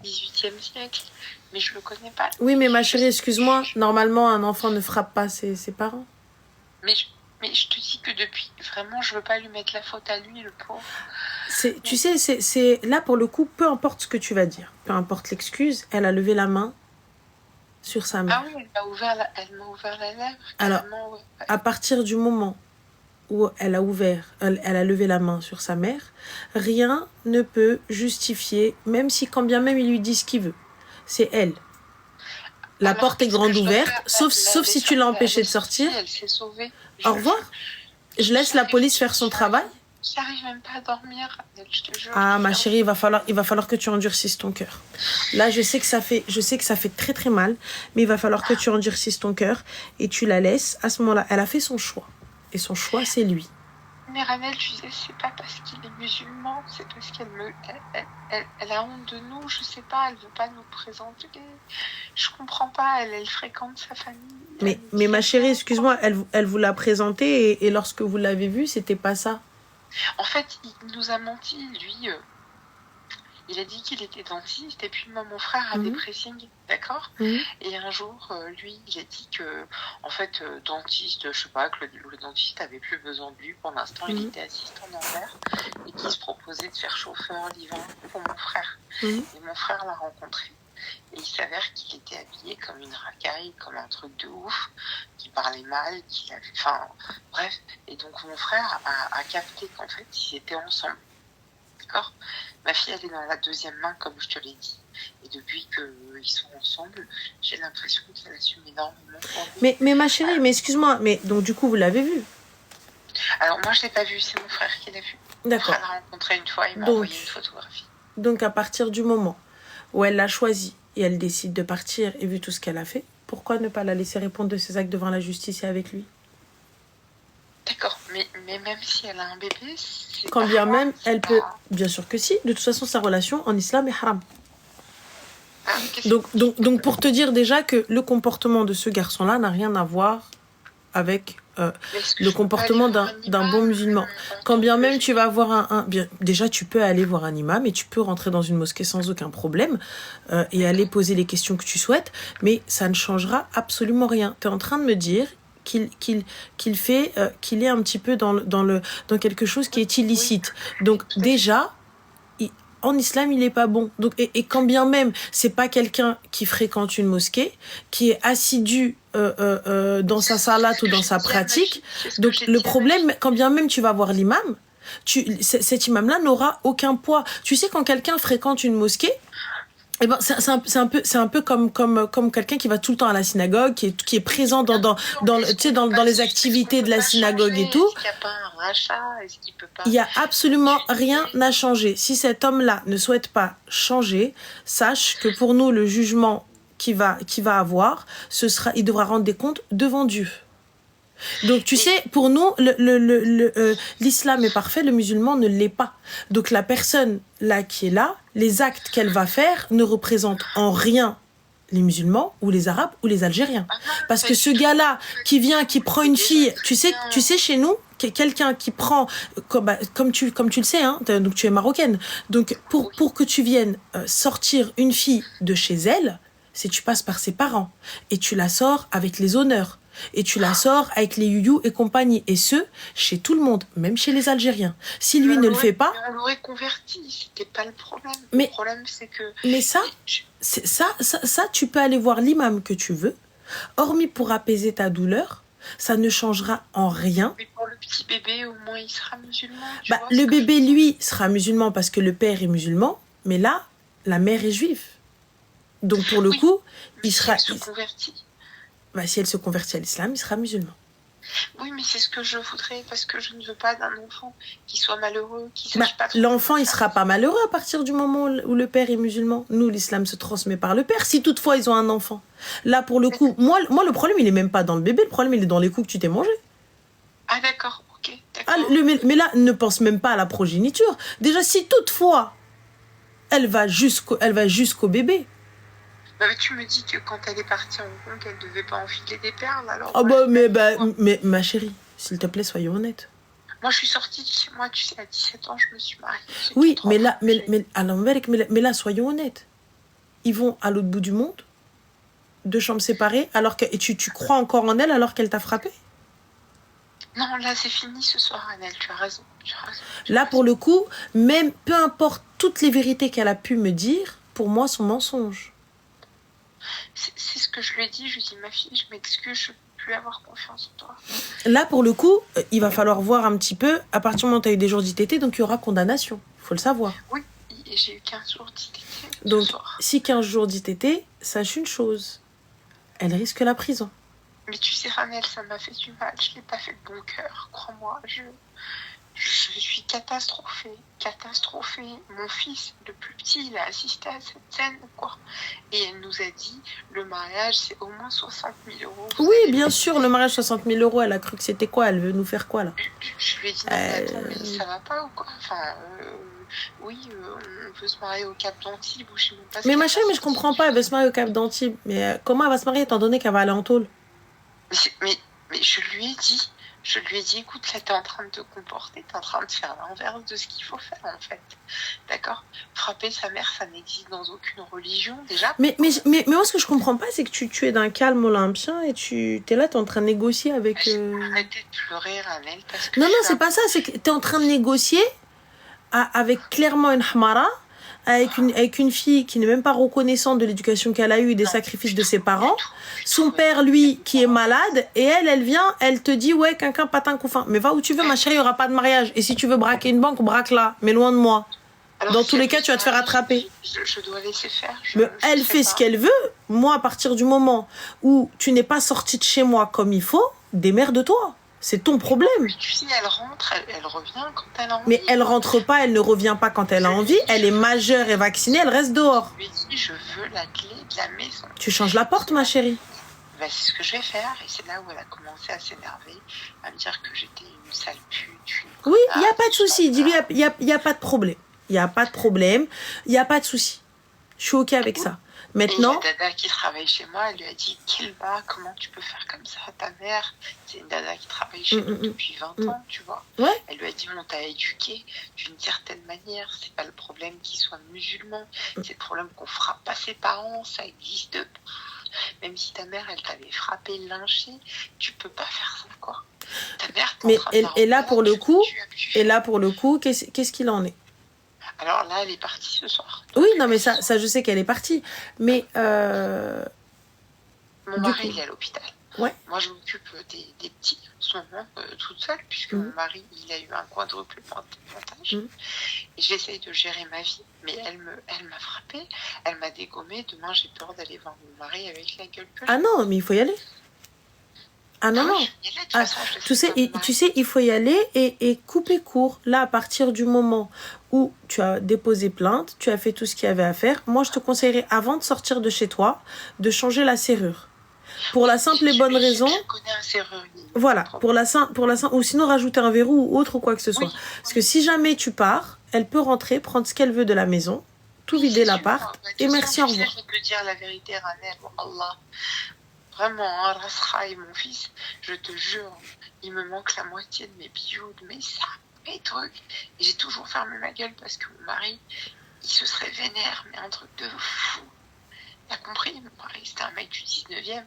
18e siècle, mais je le connais pas. Oui, mais ma chérie, excuse-moi, normalement, un enfant ne frappe pas ses parents. Mais je te dis que depuis, vraiment, je veux pas lui mettre la faute à lui, le pauvre. Tu sais, c'est là, pour le coup, peu importe ce que tu vas dire, peu importe l'excuse, elle a levé la main sur sa mère. Ah oui, elle m'a ouvert la lèvre. Alors, carrément, ouais. à partir du moment où elle a levé la main sur sa mère, rien ne peut justifier, même si quand bien même il lui dit ce qu'il veut. C'est elle. La Alors, porte est qu'est-ce que grande je dois ouverte, faire? sauf si tu l'as empêchée de sortir. Elle s'est sauvée. Au revoir. Je laisse la police faire son travail. J'arrive même pas à dormir, je te jure. Ah, ma chérie, il va falloir que tu endurcisses ton cœur. Là, je sais que ça fait très très mal, mais il va falloir que tu endurcisses ton cœur et tu la laisses. À ce moment-là, elle a fait son choix. Et son choix, c'est lui. Mais Ranel, je disais, c'est pas parce qu'il est musulman, c'est parce elle a honte de nous, je sais pas, elle veut pas nous présenter. Je comprends pas, elle fréquente sa famille. Mais ma chérie, excuse-moi, elle vous l'a présenté et lorsque vous l'avez vu, c'était pas ça. En fait, il nous a menti, lui. Il a dit qu'il était dentiste et puis moi, mon frère a des pressings, d'accord. Et un jour, lui, il a dit que, en fait, dentiste, je sais pas, que le dentiste avait plus besoin de lui. Pour l'instant, il était assistant dentaire et qu'il se proposait de faire chauffeur l'hiver pour mon frère. Et mon frère l'a rencontré. Et il s'avère qu'il était habillé comme une racaille, comme un truc de ouf, qu'il parlait mal, qu'il avait... Enfin, bref. Et donc, mon frère a capté qu'en fait, ils étaient ensemble. D'accord ? Ma fille, elle est dans la deuxième main, comme je te l'ai dit. Et depuis qu'ils sont ensemble, j'ai l'impression qu'elle assume énormément. Mais ma chérie, mais excuse-moi, mais donc du coup, vous l'avez vu ? Alors, moi, je ne l'ai pas vu, c'est mon frère qui l'a vu. D'accord. Mon frère l'a rencontré une fois, il m'a envoyé une photographie. Donc, à partir du moment où elle l'a choisi et elle décide de partir et vu tout ce qu'elle a fait, pourquoi ne pas la laisser répondre de ses actes devant la justice et avec lui ? D'accord, mais même si elle a un bébé, quand bien même elle peut... Bien sûr que si. De toute façon, sa relation en islam est haram. Donc pour te dire déjà que le comportement de ce garçon-là n'a rien à voir avec le comportement d'un bon musulman. Quand bien même tu vas voir déjà, tu peux aller voir un imam et tu peux rentrer dans une mosquée sans aucun problème et aller poser les questions que tu souhaites, mais ça ne changera absolument rien. Tu es en train de me dire qu'il est un petit peu dans quelque chose qui est illicite. Donc déjà, en islam, il n'est pas bon. Donc, et quand bien même, c'est pas quelqu'un qui fréquente une mosquée, qui est assidu dans sa salate ou dans sa pratique. Donc le problème, quand bien même tu vas voir l'imam, cet imam-là n'aura aucun poids. Tu sais, quand quelqu'un fréquente une mosquée, eh ben, c'est un peu comme quelqu'un qui va tout le temps à la synagogue, qui est présent dans les activités de la synagogue et tout. Est-ce qu'il n'y a pas un rachat? Est-ce qu'il peut pas... Il n'y a absolument rien à changer. Si cet homme-là ne souhaite pas changer, sache que pour nous, le jugement qu'il va avoir, il devra rendre des comptes devant Dieu. Donc tu sais, pour nous, l'islam est parfait, le musulman ne l'est pas. Donc la personne là qui est là, les actes qu'elle va faire ne représentent en rien les musulmans ou les arabes ou les algériens. Parce que ce gars-là qui vient, qui prend une fille, tu sais chez nous, quelqu'un qui prend, comme tu le sais, hein, donc tu es marocaine, donc pour que tu viennes sortir une fille de chez elle, c'est tu passes par ses parents et tu la sors avec les honneurs. Et tu la sors avec les youyou et compagnie. Et chez tout le monde, même chez les Algériens. Si lui ne le fait pas... On l'aurait converti, c'était pas le problème. Mais, le problème, c'est que... Mais ça, tu peux aller voir l'imam que tu veux. Hormis pour apaiser ta douleur, ça ne changera en rien. Mais pour le petit bébé, au moins, il sera musulman. Le bébé, lui, sera musulman parce que le père est musulman. Mais là, la mère est juive. Donc, pour le coup, il sera... se convertit. Si elle se convertit à l'islam, il sera musulman. Oui, mais c'est ce que je voudrais, parce que je ne veux pas d'un enfant qui soit malheureux, qui sache pas... L'enfant, il sera pas malheureux à partir du moment où le père est musulman. Nous, l'islam se transmet par le père, si toutefois ils ont un enfant. Là, pour le coup, moi le problème, il est même pas dans le bébé, le problème, il est dans les coups que tu t'es mangé. Ah, d'accord, ok, d'accord. Mais là, ne pense même pas à la progéniture. Déjà, si toutefois, elle va jusqu'au bébé, tu me dis que quand elle est partie en Hong Kong, elle ne devait pas enfiler des perles, alors... mais ma chérie, s'il te plaît, soyons honnêtes. Moi, je suis sortie de chez moi, tu sais, à 17 ans, je me suis mariée. Oui, mais là, soyons honnêtes. Ils vont à l'autre bout du monde, 2 chambres séparées, et tu crois encore en elle alors qu'elle t'a frappé? Non, là, c'est fini ce soir, Annelle, tu as raison. Là, pour le coup, même peu importe toutes les vérités qu'elle a pu me dire, pour moi, sont mensonges. C'est ce que je lui ai dit. Je lui ai dit, ma fille, je m'excuse, je ne peux plus avoir confiance en toi. Là, pour le coup, il va falloir voir un petit peu, à partir du moment où tu as eu des jours d'ITT, donc il y aura condamnation. Il faut le savoir. Oui, et j'ai eu 15 jours d'ITT Donc, ce soir. si 15 jours d'ITT, sache une chose, elle risque la prison. Mais tu sais, Ranel, ça m'a fait du mal. Je ne l'ai pas fait de bon cœur, crois-moi. Je suis catastrophée. Mon fils, le plus petit, il a assisté à cette scène, quoi. Et elle nous a dit, le mariage, c'est au moins 60 000 euros. Oui, bien sûr, le mariage 60 000 euros, elle a cru que c'était quoi? Elle veut nous faire quoi, là? Je lui ai dit, non, mais attends, mais ça va pas ou quoi? Enfin, oui, on peut se marier au Cap d'Antibes ou je sais même pas. Mais ma chérie, mais je comprends pas, elle veut se marier au Cap d'Antibes. Mais comment elle va se marier étant donné qu'elle va aller en tôle? Mais je lui ai dit, écoute, là, t'es en train de te comporter, t'es en train de faire l'inverse de ce qu'il faut faire, en fait. D'accord? Frapper sa mère, ça n'existe dans aucune religion, déjà. Mais moi, ce que je comprends pas, c'est que tu es d'un calme olympien et t'es là, t'es en train de négocier avec... Arrêtez de pleurer, Ranel, parce que... Non, c'est pas ça, c'est que t'es en train de négocier avec clairement une hamara, avec une fille qui n'est même pas reconnaissante de l'éducation qu'elle a eue et des sacrifices de ses parents. Son père, lui, qui est malade, et elle vient, elle te dit, ouais, quelqu'un patin couffin. Mais va où tu veux, ma chérie, il n'y aura pas de mariage. Et si tu veux braquer une banque, braque-la, mais loin de moi. Alors, dans tous les cas, tu vas te faire attraper. Je dois laisser faire. Elle fait ce qu'elle veut. Moi, à partir du moment où tu n'es pas sortie de chez moi comme il faut, démerde-toi. C'est ton problème. Mais tu sais, elle rentre, elle revient quand elle a envie. Mais elle rentre pas, elle ne revient pas quand elle a envie. Elle est majeure et vaccinée, elle reste dehors. Je lui ai dit, je veux la clé de la maison. Tu changes la porte, ma chérie. Ben, c'est ce que je vais faire. Et c'est là où elle a commencé à s'énerver, à me dire que j'étais une sale pute. Oui, il n'y a pas de souci. Dis-lui, il n'y a pas de problème. Il n'y a pas de problème. Il n'y a pas de souci. Je suis OK avec ça. Maintenant... Et la dada qui travaille chez moi, elle lui a dit, Kilba, comment tu peux faire comme ça? Ta mère, c'est une dada qui travaille chez nous depuis 20 ans, tu vois. Ouais. Elle lui a dit, on t'a éduqué d'une certaine manière. C'est pas le problème qu'il soit musulman. C'est le problème qu'on frappe pas ses parents. Ça existe. Même si ta mère, elle t'avait frappé, lynché, tu peux pas faire ça, quoi. Ta mère, mais et là, pour le coup, qu'est-ce qu'il en est? Alors là, elle est partie ce soir. Oui, non, mais ça, je sais qu'elle est partie. Mais... Mon mari, il est à l'hôpital. Ouais. Moi, je m'occupe des petits en ce moment, toute seule, puisque mon mari, il a eu un quadruple montage. Et j'essaye de gérer ma vie, mais elle m'a frappée, elle m'a dégommée. Demain, j'ai peur d'aller voir mon mari avec la gueule que Ah non, mais il faut y aller. Ah non, non. Tu sais, il faut y aller et couper court. Là, à partir du moment où tu as déposé plainte, tu as fait tout ce qu'il y avait à faire, moi, je te conseillerais, avant de sortir de chez toi, de changer la serrure. Pour la simple et bonne raison... Je connais un serrurier. Voilà, pour la simple, ou sinon rajouter un verrou ou autre ou quoi que ce soit. Oui. Parce que si jamais tu pars, elle peut rentrer, prendre ce qu'elle veut de la maison, tout vider l'appart, et merci, au revoir. Je vais te dire la vérité, Ranel, Allah. Vraiment, hein, Rasraï, mon fils, je te jure, il me manque la moitié de mes bijoux, de mes sacs, mes trucs. Et j'ai toujours fermé ma gueule parce que mon mari, il se serait vénère, mais un truc de fou. T'as compris, mon mari, c'était un mec du 19e.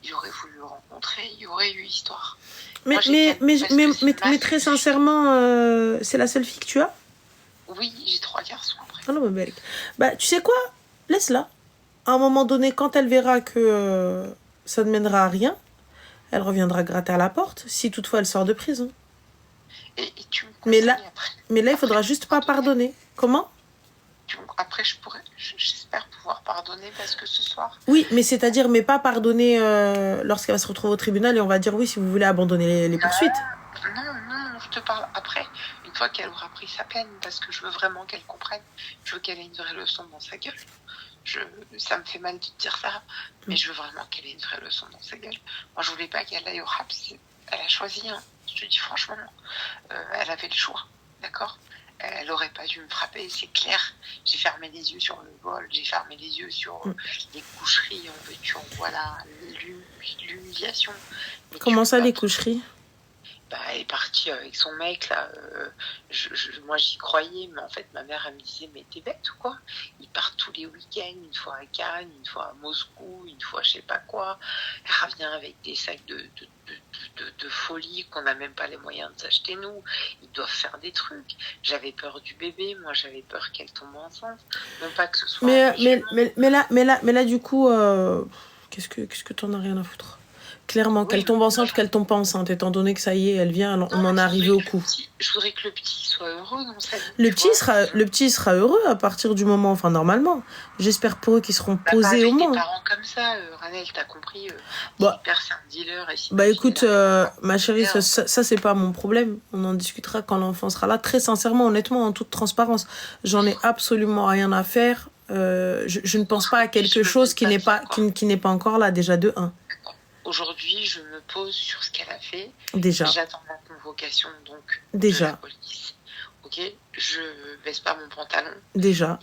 Il aurait voulu le rencontrer, il y aurait eu histoire. Mais très sincèrement, c'est la seule fille que tu as? Oui, j'ai 3 garçons après. Ah non, ma belle. Bah, tu sais quoi? Laisse-la. À un moment donné, quand elle verra que ça ne mènera à rien, elle reviendra gratter à la porte, si toutefois elle sort de prison. Et tu me mais là, il faudra juste pas pardonner. Comment? Après, j'espère pouvoir pardonner parce que ce soir... Oui, mais c'est-à-dire, mais pas pardonner lorsqu'elle va se retrouver au tribunal et on va dire oui si vous voulez abandonner les poursuites. Non, je te parle après, une fois qu'elle aura pris sa peine, parce que je veux vraiment qu'elle comprenne. Je veux qu'elle ait une vraie leçon dans sa gueule. Ça me fait mal de te dire ça, mais je veux vraiment qu'elle ait une vraie leçon dans sa gueule. Moi, je voulais pas qu'elle aille au Haps. Elle a choisi, hein. Je te dis franchement, elle avait le choix, d'accord? Elle aurait pas dû me frapper, c'est clair. J'ai fermé les yeux sur le vol, j'ai fermé les yeux sur les coucheries, en veux-tu, en voilà, l'humiliation. Comment ça, les coucheries? elle est partie avec son mec, là. Moi, j'y croyais, mais en fait, ma mère, elle me disait, mais t'es bête ou quoi? Ils partent tous les week-ends, une fois à Cannes, une fois à Moscou, une fois je sais pas quoi. Elle revient avec des sacs de folie qu'on n'a même pas les moyens de s'acheter, nous. Ils doivent faire des trucs. J'avais peur du bébé, moi, j'avais peur qu'elle tombe enceinte. Non pas que ce soit... Mais là, du coup, qu'est-ce que t'en as rien à foutre? Clairement, Oui, qu'elle tombe enceinte, qu'elle tombe pas enceinte, étant donné que ça y est, elle vient, on en est arrivé au coup. Je voudrais que le petit soit heureux dans sa vie. Le petit sera heureux à partir du moment, enfin normalement. J'espère pour eux qu'ils seront posés au moins. Des parents comme ça, Ranel, t'as compris. Bah, si père c'est un dealer et si écoute, ma chérie, ça c'est pas mon problème. On en discutera quand l'enfant sera là. Très sincèrement, honnêtement, en toute transparence, j'en ai absolument rien à faire. Je ne pense pas à quelque chose qui n'est pas encore là, déjà de 1. Aujourd'hui, je me pose sur ce qu'elle a fait. Déjà. J'attends la convocation donc déjà. De la police. Ok, je baisse pas mon pantalon. Déjà.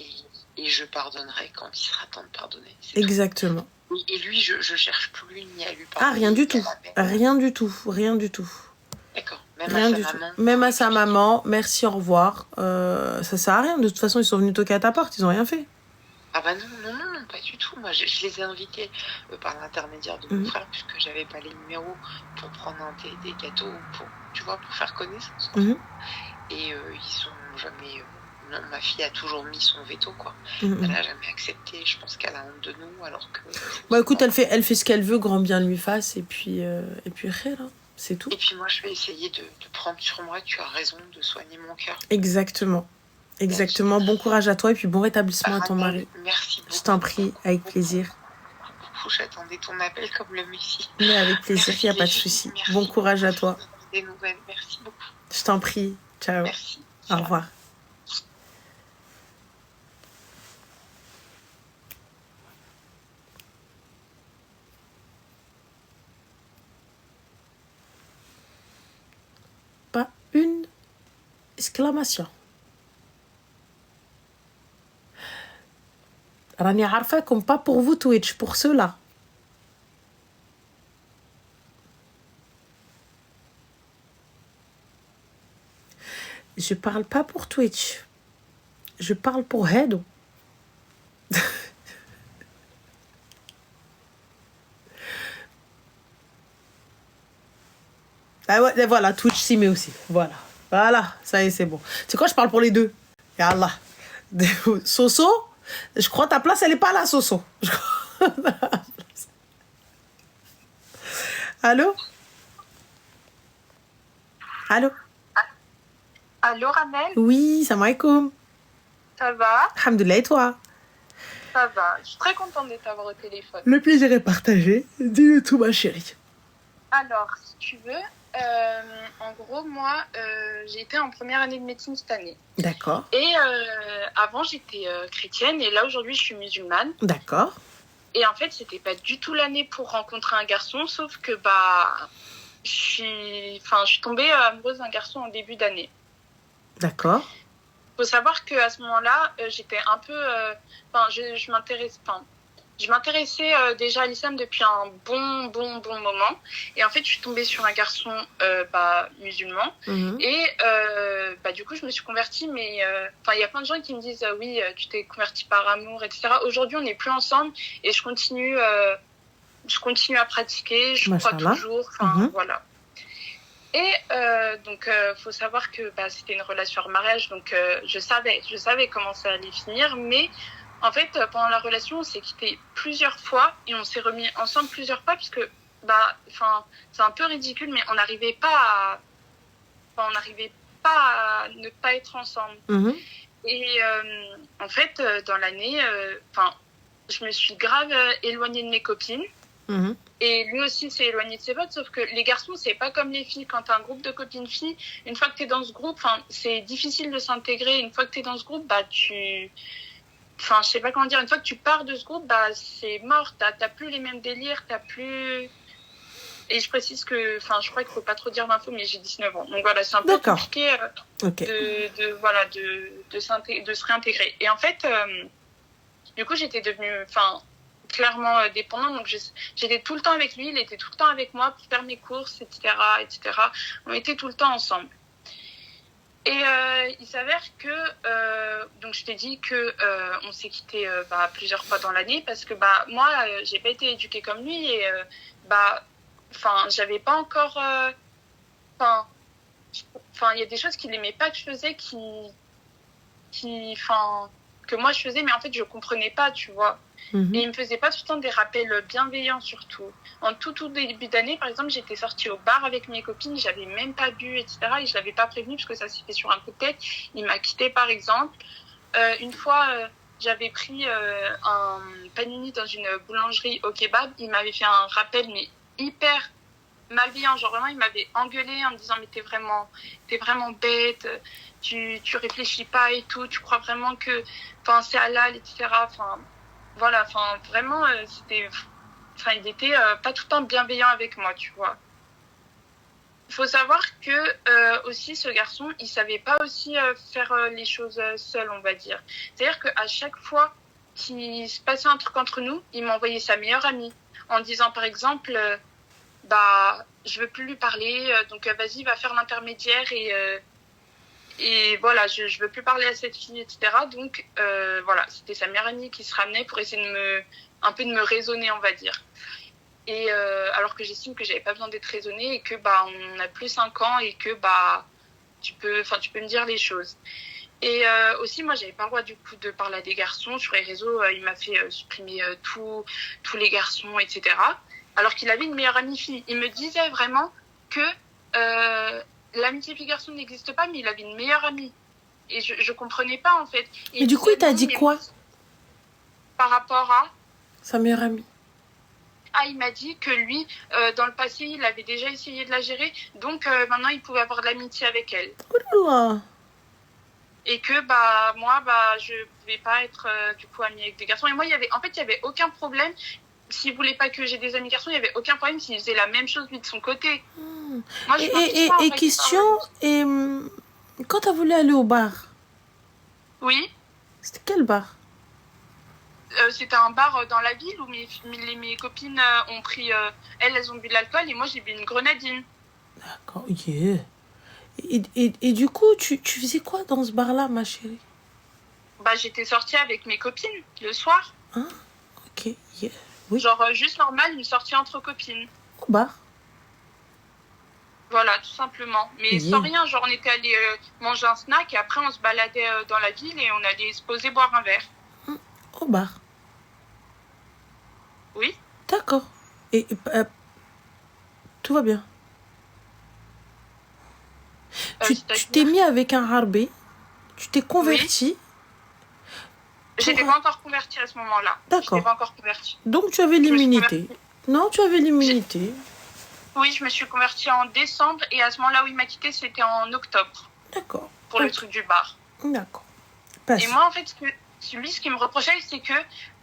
Et je pardonnerai quand il sera temps de pardonner. Exactement. Et lui, je cherche plus ni à lui pardonner. Ah, rien du tout. Rien du tout. Rien du tout. D'accord. Même à sa maman. Merci, au revoir. Ça sert à rien. De toute façon, ils sont venus toquer à ta porte. Ils ont rien fait. Ah bah non, pas du tout. Moi, je les ai invités par l'intermédiaire de mon frère, puisque j'avais pas les numéros pour prendre des gâteaux, pour faire connaissance. Et ils sont jamais... non, ma fille a toujours mis son veto, quoi. Elle a jamais accepté. Je pense qu'elle a honte de nous, alors que... Bon, écoute, elle fait ce qu'elle veut, grand bien lui fasse, et puis rien, là. C'est tout. Et puis moi, je vais essayer de prendre sur moi, tu as raison, de soigner mon cœur. Exactement. Bon courage à toi et puis bon rétablissement à ton mari. Merci beaucoup. Je t'en prie, avec plaisir. J'attendais ton appel comme le Messie. Mais avec plaisir, il n'y a pas de souci. Bon courage à toi. Des nouvelles, merci beaucoup. Je t'en prie. Ciao. Merci. Au revoir. Pas une exclamation. راني عارفاكم pas pour vous Twitch, pour ceux-là. Je parle pas pour Twitch. Je parle pour Hedo. Ah ouais, voilà, Twitch s'y met aussi. Voilà, ça y est, c'est bon. C'est quoi, je parle pour les deux. Yallah. Soso, je crois ta place, elle est pas là, Soso. Allô? Allô, Ranel? Oui, salam alaikum. Ça va? Alhamdoulilah, et toi? Ça va. Je suis très contente de t'avoir au téléphone. Le plaisir est partagé. Dis-le tout, ma chérie. Alors, si tu veux, en gros, moi, j'ai été en première année de médecine cette année. D'accord. Et avant, j'étais chrétienne et là, aujourd'hui, je suis musulmane. D'accord. Et en fait, c'était pas du tout l'année pour rencontrer un garçon, sauf que je suis tombée amoureuse d'un garçon en début d'année. D'accord. Faut savoir qu'à ce moment-là, j'étais un peu... je m'intéressais déjà à l'islam depuis un bon moment. Et en fait, je suis tombée sur un garçon musulman. Et du coup, je me suis convertie. Mais il y a plein de gens qui me disent oui, tu t'es convertie par amour, etc. Aujourd'hui, on n'est plus ensemble. Et je continue à pratiquer. Je crois toujours. Voilà. Et donc, faut savoir que c'était une relation hors mariage. Donc, je savais comment ça allait finir. Mais... en fait, pendant la relation, on s'est quittés plusieurs fois et on s'est remis ensemble plusieurs fois parce que, c'est un peu ridicule, mais on n'arrivait pas à ne pas être ensemble. Et en fait, dans l'année, je me suis grave éloignée de mes copines. Et lui aussi s'est éloigné de ses potes, sauf que les garçons, c'est pas comme les filles. Quand t'as un groupe de copines filles, une fois que t'es dans ce groupe, c'est difficile de s'intégrer. Une fois que t'es dans ce groupe, je sais pas comment dire, une fois que tu pars de ce groupe, c'est mort, t'as plus les mêmes délires, t'as plus... Et je précise que, je crois qu'il faut pas trop dire d'infos, mais j'ai 19 ans. Donc voilà, c'est un peu compliqué de se réintégrer. Et en fait, du coup, j'étais devenue, clairement dépendant. Donc j'étais tout le temps avec lui, il était tout le temps avec moi pour faire mes courses, etc., etc. On était tout le temps ensemble. Et il s'avère que, donc je t'ai dit que on s'est quitté plusieurs fois dans l'année parce que moi, j'ai pas été éduquée comme lui et j'avais pas encore, il y a des choses qu'il aimait pas que je faisais que moi je faisais, mais en fait je comprenais pas, tu vois. Et il me faisait pas tout le temps des rappels bienveillants, surtout. En tout début d'année, par exemple, j'étais sortie au bar avec mes copines, j'avais même pas bu, etc. Et je l'avais pas prévenu parce que ça s'est fait sur un coup de tête. Il m'a quittée, par exemple. Une fois, j'avais pris un panini dans une boulangerie au kebab. Il m'avait fait un rappel, mais hyper malveillant. Genre vraiment, il m'avait engueulé en me disant, mais t'es vraiment bête, tu réfléchis pas et tout, tu crois vraiment que c'est halal, etc. Voilà, vraiment, il était pas tout le temps bienveillant avec moi, tu vois. Il faut savoir que aussi ce garçon, il savait pas aussi faire les choses seul, on va dire. C'est-à-dire qu'à chaque fois qu'il se passait un truc entre nous, il m'envoyait sa meilleure amie en disant par exemple, je veux plus lui parler, donc vas-y, va faire l'intermédiaire et voilà, je veux plus parler à cette fille, etc. Donc voilà, c'était sa meilleure amie qui se ramenait pour essayer de me raisonner, on va dire. Et alors que j'estime que j'avais pas besoin d'être raisonnée et que on a plus 5 ans et que tu peux me dire les choses. Et aussi, moi, j'avais pas le droit du coup de parler à des garçons sur les réseaux. Il m'a fait supprimer tous les garçons, etc. Alors qu'il avait une meilleure amie fille. Il me disait vraiment que l'amitié fille-garçon n'existe pas, mais il avait une meilleure amie. Et je comprenais pas, en fait. Mais du coup, il t'a dit quoi par rapport à sa meilleure amie? Il m'a dit que lui, dans le passé, il avait déjà essayé de la gérer. Donc, maintenant, il pouvait avoir de l'amitié avec elle. Oula. Et que, moi, je pouvais pas être, du coup, amie avec des garçons. Et moi, il y avait aucun problème. S'il voulait pas que j'ai des amis garçons, il y avait aucun problème s'il faisait la même chose, lui, de son côté. Moi, et question, quand t'as voulu aller au bar? Oui. C'était quel bar? C'était un bar dans la ville où mes copines ont pris... elles ont bu de l'alcool et moi, j'ai bu une grenadine. D'accord, yeah. Et du coup, tu faisais quoi dans ce bar-là, ma chérie? J'étais sortie avec mes copines le soir. Ah, ok, yeah. Oui. Genre juste normal, une sortie entre copines. Au bar? Voilà, tout simplement. Mais sans rien, genre on était allé manger un snack et après on se baladait dans la ville et on allait se poser boire un verre. Au bar? Oui. D'accord. Et tout va bien? Tu t'es mis avec un harbé, tu t'es converti. Oui. J'étais pas encore convertie à ce moment-là. D'accord. J'étais pas encore convertie. Donc tu avais l'immunité. Non, tu avais l'immunité. Oui, je me suis convertie en décembre et à ce moment-là où il m'a quittée, c'était en octobre. D'accord. Pour le truc du bar. D'accord. Et moi, en fait, ce qui me reprochait, c'est que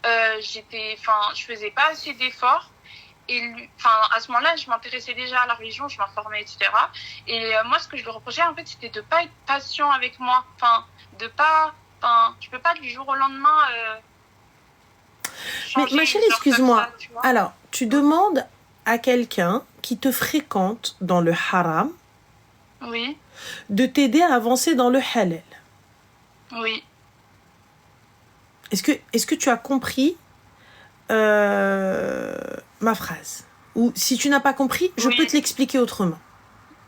je faisais pas assez d'efforts. Et à ce moment-là, je m'intéressais déjà à la religion, je m'informais, etc. Et moi, ce que je lui reprochais, en fait, c'était de pas être patient avec moi. Tu peux pas du jour au lendemain changer. Mais ma chérie, excuse-moi. Alors, tu demandes à quelqu'un qui te fréquente dans le haram, oui, de t'aider à avancer dans le halal. Oui. Est-ce que tu as compris ma phrase? Ou si tu n'as pas compris, je peux te l'expliquer autrement.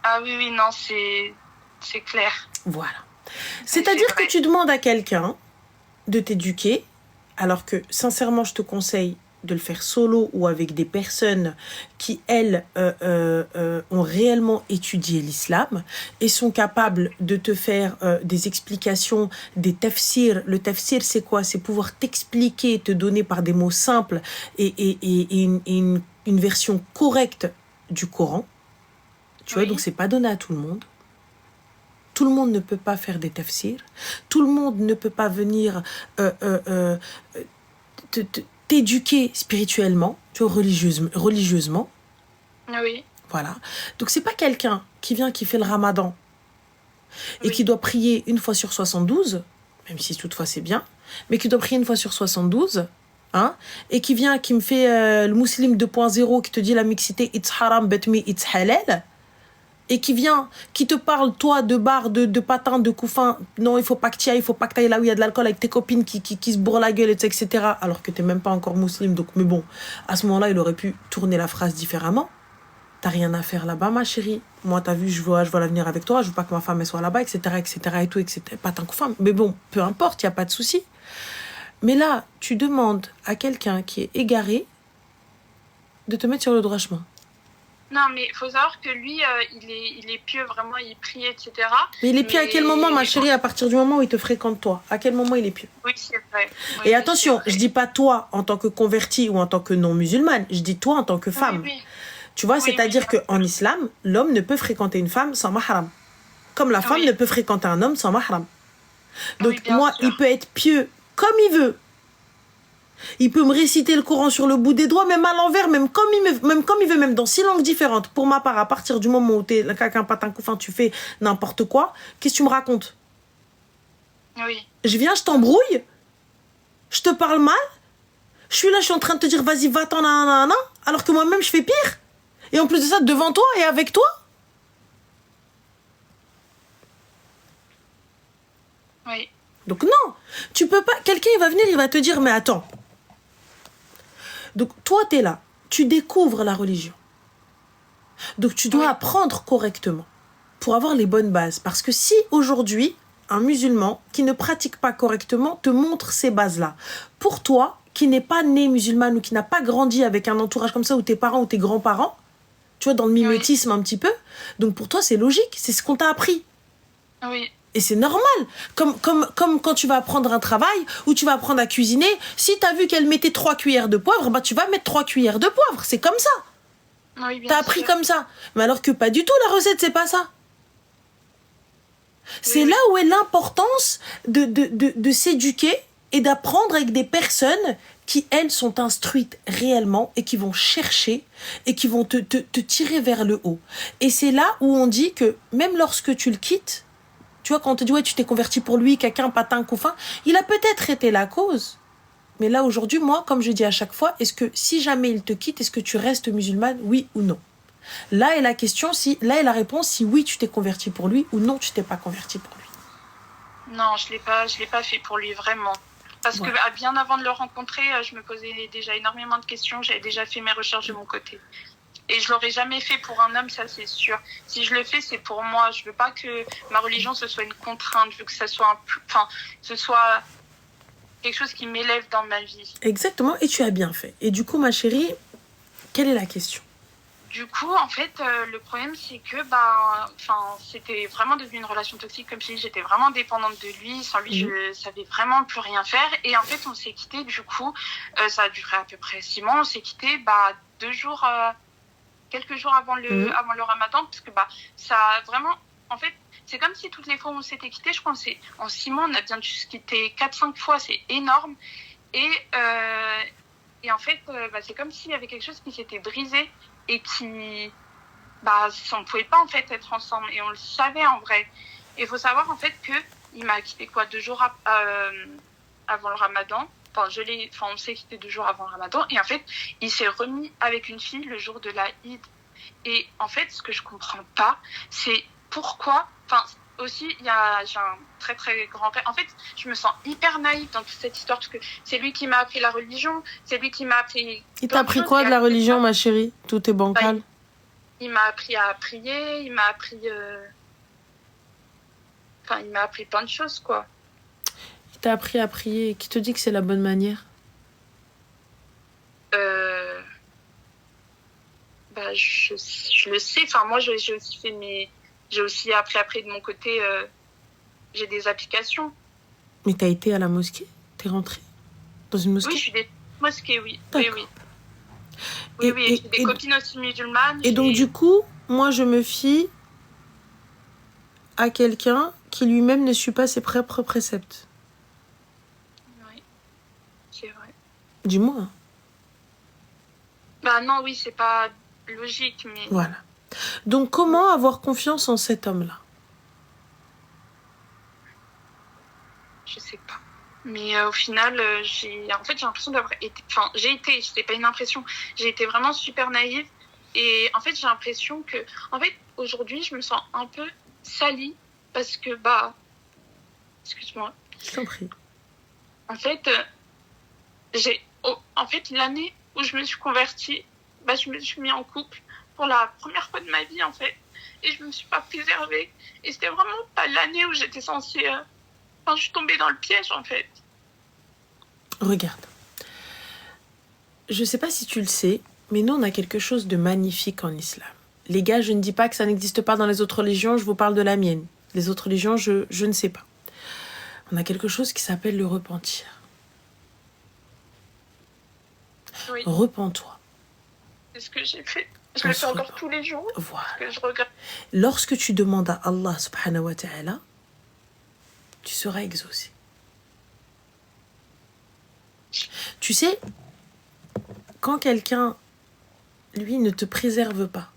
Ah oui, non, c'est clair. Voilà. C'est-à-dire que tu demandes à quelqu'un de t'éduquer, alors que, sincèrement, je te conseille de le faire solo ou avec des personnes qui, elles, ont réellement étudié l'islam et sont capables de te faire des explications, des tafsirs. Le tafsir, c'est quoi? C'est pouvoir t'expliquer, te donner par des mots simples et une version correcte du Coran. Tu vois, donc c'est pas donné à tout le monde. Tout le monde ne peut pas faire des tafsirs. Tout le monde ne peut pas venir t'éduquer spirituellement, tu vois, religieusement. Oui. Voilà. Donc, c'est pas quelqu'un qui vient, qui fait le ramadan et qui doit prier une fois sur 72, même si toutefois c'est bien, mais qui doit prier une fois sur 72 hein, et qui vient, qui me fait le musulman 2.0, qui te dit la mixité, it's haram, but me, it's halal, et qui vient, qui te parle, toi, de bar, de patin, de couffin, non, il faut pas que tu ailles, il faut pas que tu ailles là où il y a de l'alcool avec tes copines qui se bourrent la gueule, etc., alors que t'es même pas encore musulman, donc, mais bon, à ce moment-là, il aurait pu tourner la phrase différemment. T'as rien à faire là-bas, ma chérie. Moi, t'as vu, je vois l'avenir avec toi, je veux pas que ma femme elle soit là-bas, etc., et tout, etc., patin, couffin, mais bon, peu importe, il y a pas de souci. Mais là, tu demandes à quelqu'un qui est égaré de te mettre sur le droit chemin. Non, mais il faut savoir que lui, il est pieux, vraiment, il prie, etc. Mais il est pieux à quel moment, ma chérie? À partir du moment où il te fréquente, toi. À quel moment il est pieux? Oui, c'est vrai. Oui, et attention, je dis pas toi en tant que converti ou en tant que non-musulmane. Je dis toi en tant que femme. Oui. Tu vois, c'est-à-dire qu'en islam, l'homme ne peut fréquenter une femme sans mahram. Comme la femme ne peut fréquenter un homme sans mahram. Donc, moi, il peut être pieux comme il veut. Il peut me réciter le Coran sur le bout des doigts, même à l'envers, même comme il veut, même dans 6 langues différentes. Pour ma part, à partir du moment où t'es quelqu'un patin couffin, tu fais n'importe quoi, qu'est-ce que tu me racontes? Oui. Je viens, je t'embrouille, je te parle mal, je suis là, je suis en train de te dire vas-y, va-t'en, nanana, alors que moi-même, je fais pire. Et en plus de ça, devant toi et avec toi. Oui. Donc non, tu peux pas. Quelqu'un, il va venir, il va te dire, mais attends. Donc toi, t'es là, tu découvres la religion. Donc tu dois apprendre correctement pour avoir les bonnes bases. Parce que si aujourd'hui, un musulman qui ne pratique pas correctement te montre ces bases-là, pour toi, qui n'est pas né musulman ou qui n'a pas grandi avec un entourage comme ça, ou tes parents ou tes grands-parents, tu vois, dans le mimétisme un petit peu, donc pour toi, c'est logique, c'est ce qu'on t'a appris. Oui. Et c'est normal. Comme quand tu vas apprendre un travail ou tu vas apprendre à cuisiner, si tu as vu qu'elle mettait 3 cuillères de poivre, bah tu vas mettre 3 cuillères de poivre. C'est comme ça. Oui, bien T'as appris comme ça. Mais alors que pas du tout, la recette, c'est pas ça. C'est là où est l'importance de s'éduquer et d'apprendre avec des personnes qui, elles, sont instruites réellement et qui vont chercher et qui vont te tirer vers le haut. Et c'est là où on dit que même lorsque tu le quittes, tu vois, quand on te dit, ouais, tu t'es converti pour lui, quelqu'un, patin, couffin, il a peut-être été la cause. Mais là, aujourd'hui, moi, comme je dis à chaque fois, est-ce que si jamais il te quitte, est-ce que tu restes musulmane, oui ou non? Là est la question, là est la réponse, si oui, tu t'es converti pour lui ou non, tu t'es pas converti pour lui. Non, je l'ai pas fait pour lui, vraiment. Parce que bien avant de le rencontrer, je me posais déjà énormément de questions, j'avais déjà fait mes recherches de mon côté. Et je l'aurais jamais fait pour un homme, ça c'est sûr. Si je le fais, c'est pour moi. Je veux pas que ma religion ce soit une contrainte. Je veux que ça soit ce soit quelque chose qui m'élève dans ma vie. Exactement, et tu as bien fait. Et du coup, ma chérie, quelle est la question? Du coup, en fait, le problème c'est que c'était vraiment devenu une relation toxique. Comme je dis, j'étais vraiment dépendante de lui. Sans lui, je savais vraiment plus rien faire. Et en fait, on s'est quittés. Du coup, ça a duré à peu près 6 mois. On s'est quittés, quelques jours avant le ramadan, parce que ça a vraiment, en fait, c'est comme si toutes les fois où on s'était quitté, je crois en 6 mois, on a bien dû se quitter 4-5 fois, c'est énorme. Et en fait, c'est comme s'il y avait quelque chose qui s'était brisé et qui, on pouvait pas en fait être ensemble, et on le savait en vrai. Et il faut savoir en fait que il m'a quitté 2 jours avant le ramadan. On s'est quitté 2 jours avant le ramadan, et en fait, il s'est remis avec une fille le jour de la Eid. Et en fait, ce que je comprends pas, c'est pourquoi. Aussi, j'ai un très très grand père. En fait, je me sens hyper naïve dans toute cette histoire, parce que c'est lui qui m'a appris la religion, c'est lui qui m'a appris. Il t'a appris quoi de la religion, ma chérie? Tout est bancal. Il m'a appris à prier, il m'a appris. Il m'a appris plein de choses, quoi. T'as appris à prier, qui te dit que c'est la bonne manière? Je le sais. Moi, j'ai aussi appris après de mon côté. J'ai des applications. Mais t'as été à la mosquée? T'es rentrée dans une mosquée? Oui, je suis des mosquées, oui. D'accord. Oui. Oui, j'ai des copines aussi musulmanes. Et donc, du coup, moi, je me fie à quelqu'un qui lui-même ne suit pas ses propres préceptes. C'est vrai. Dis-moi. Non, oui, c'est pas logique, mais... Voilà. Donc, comment avoir confiance en cet homme-là? Je sais pas. Mais au final, j'ai l'impression d'avoir été... Enfin, c'était pas une impression, j'ai été vraiment super naïve. Et en fait, j'ai l'impression que... En fait, aujourd'hui, je me sens un peu salie parce que, excuse-moi. Je t'en prie. En fait, l'année où je me suis convertie, je me suis mis en couple pour la première fois de ma vie, en fait. Et je me suis pas préservée. Et c'était vraiment pas l'année où j'étais censée... je suis tombée dans le piège, en fait. Regarde. Je sais pas si tu le sais, mais nous, on a quelque chose de magnifique en islam. Les gars, je ne dis pas que ça n'existe pas dans les autres religions, je vous parle de la mienne. Les autres religions, je ne sais pas. On a quelque chose qui s'appelle le repentir. Oui. Repens-toi. C'est ce que j'ai fait. Je le fais encore tous les jours. Voilà. Parce que je regrette. Lorsque tu demandes à Allah subhanahu wa ta'ala, tu seras exaucé. Tu sais, quand quelqu'un, lui, ne te préserve pas,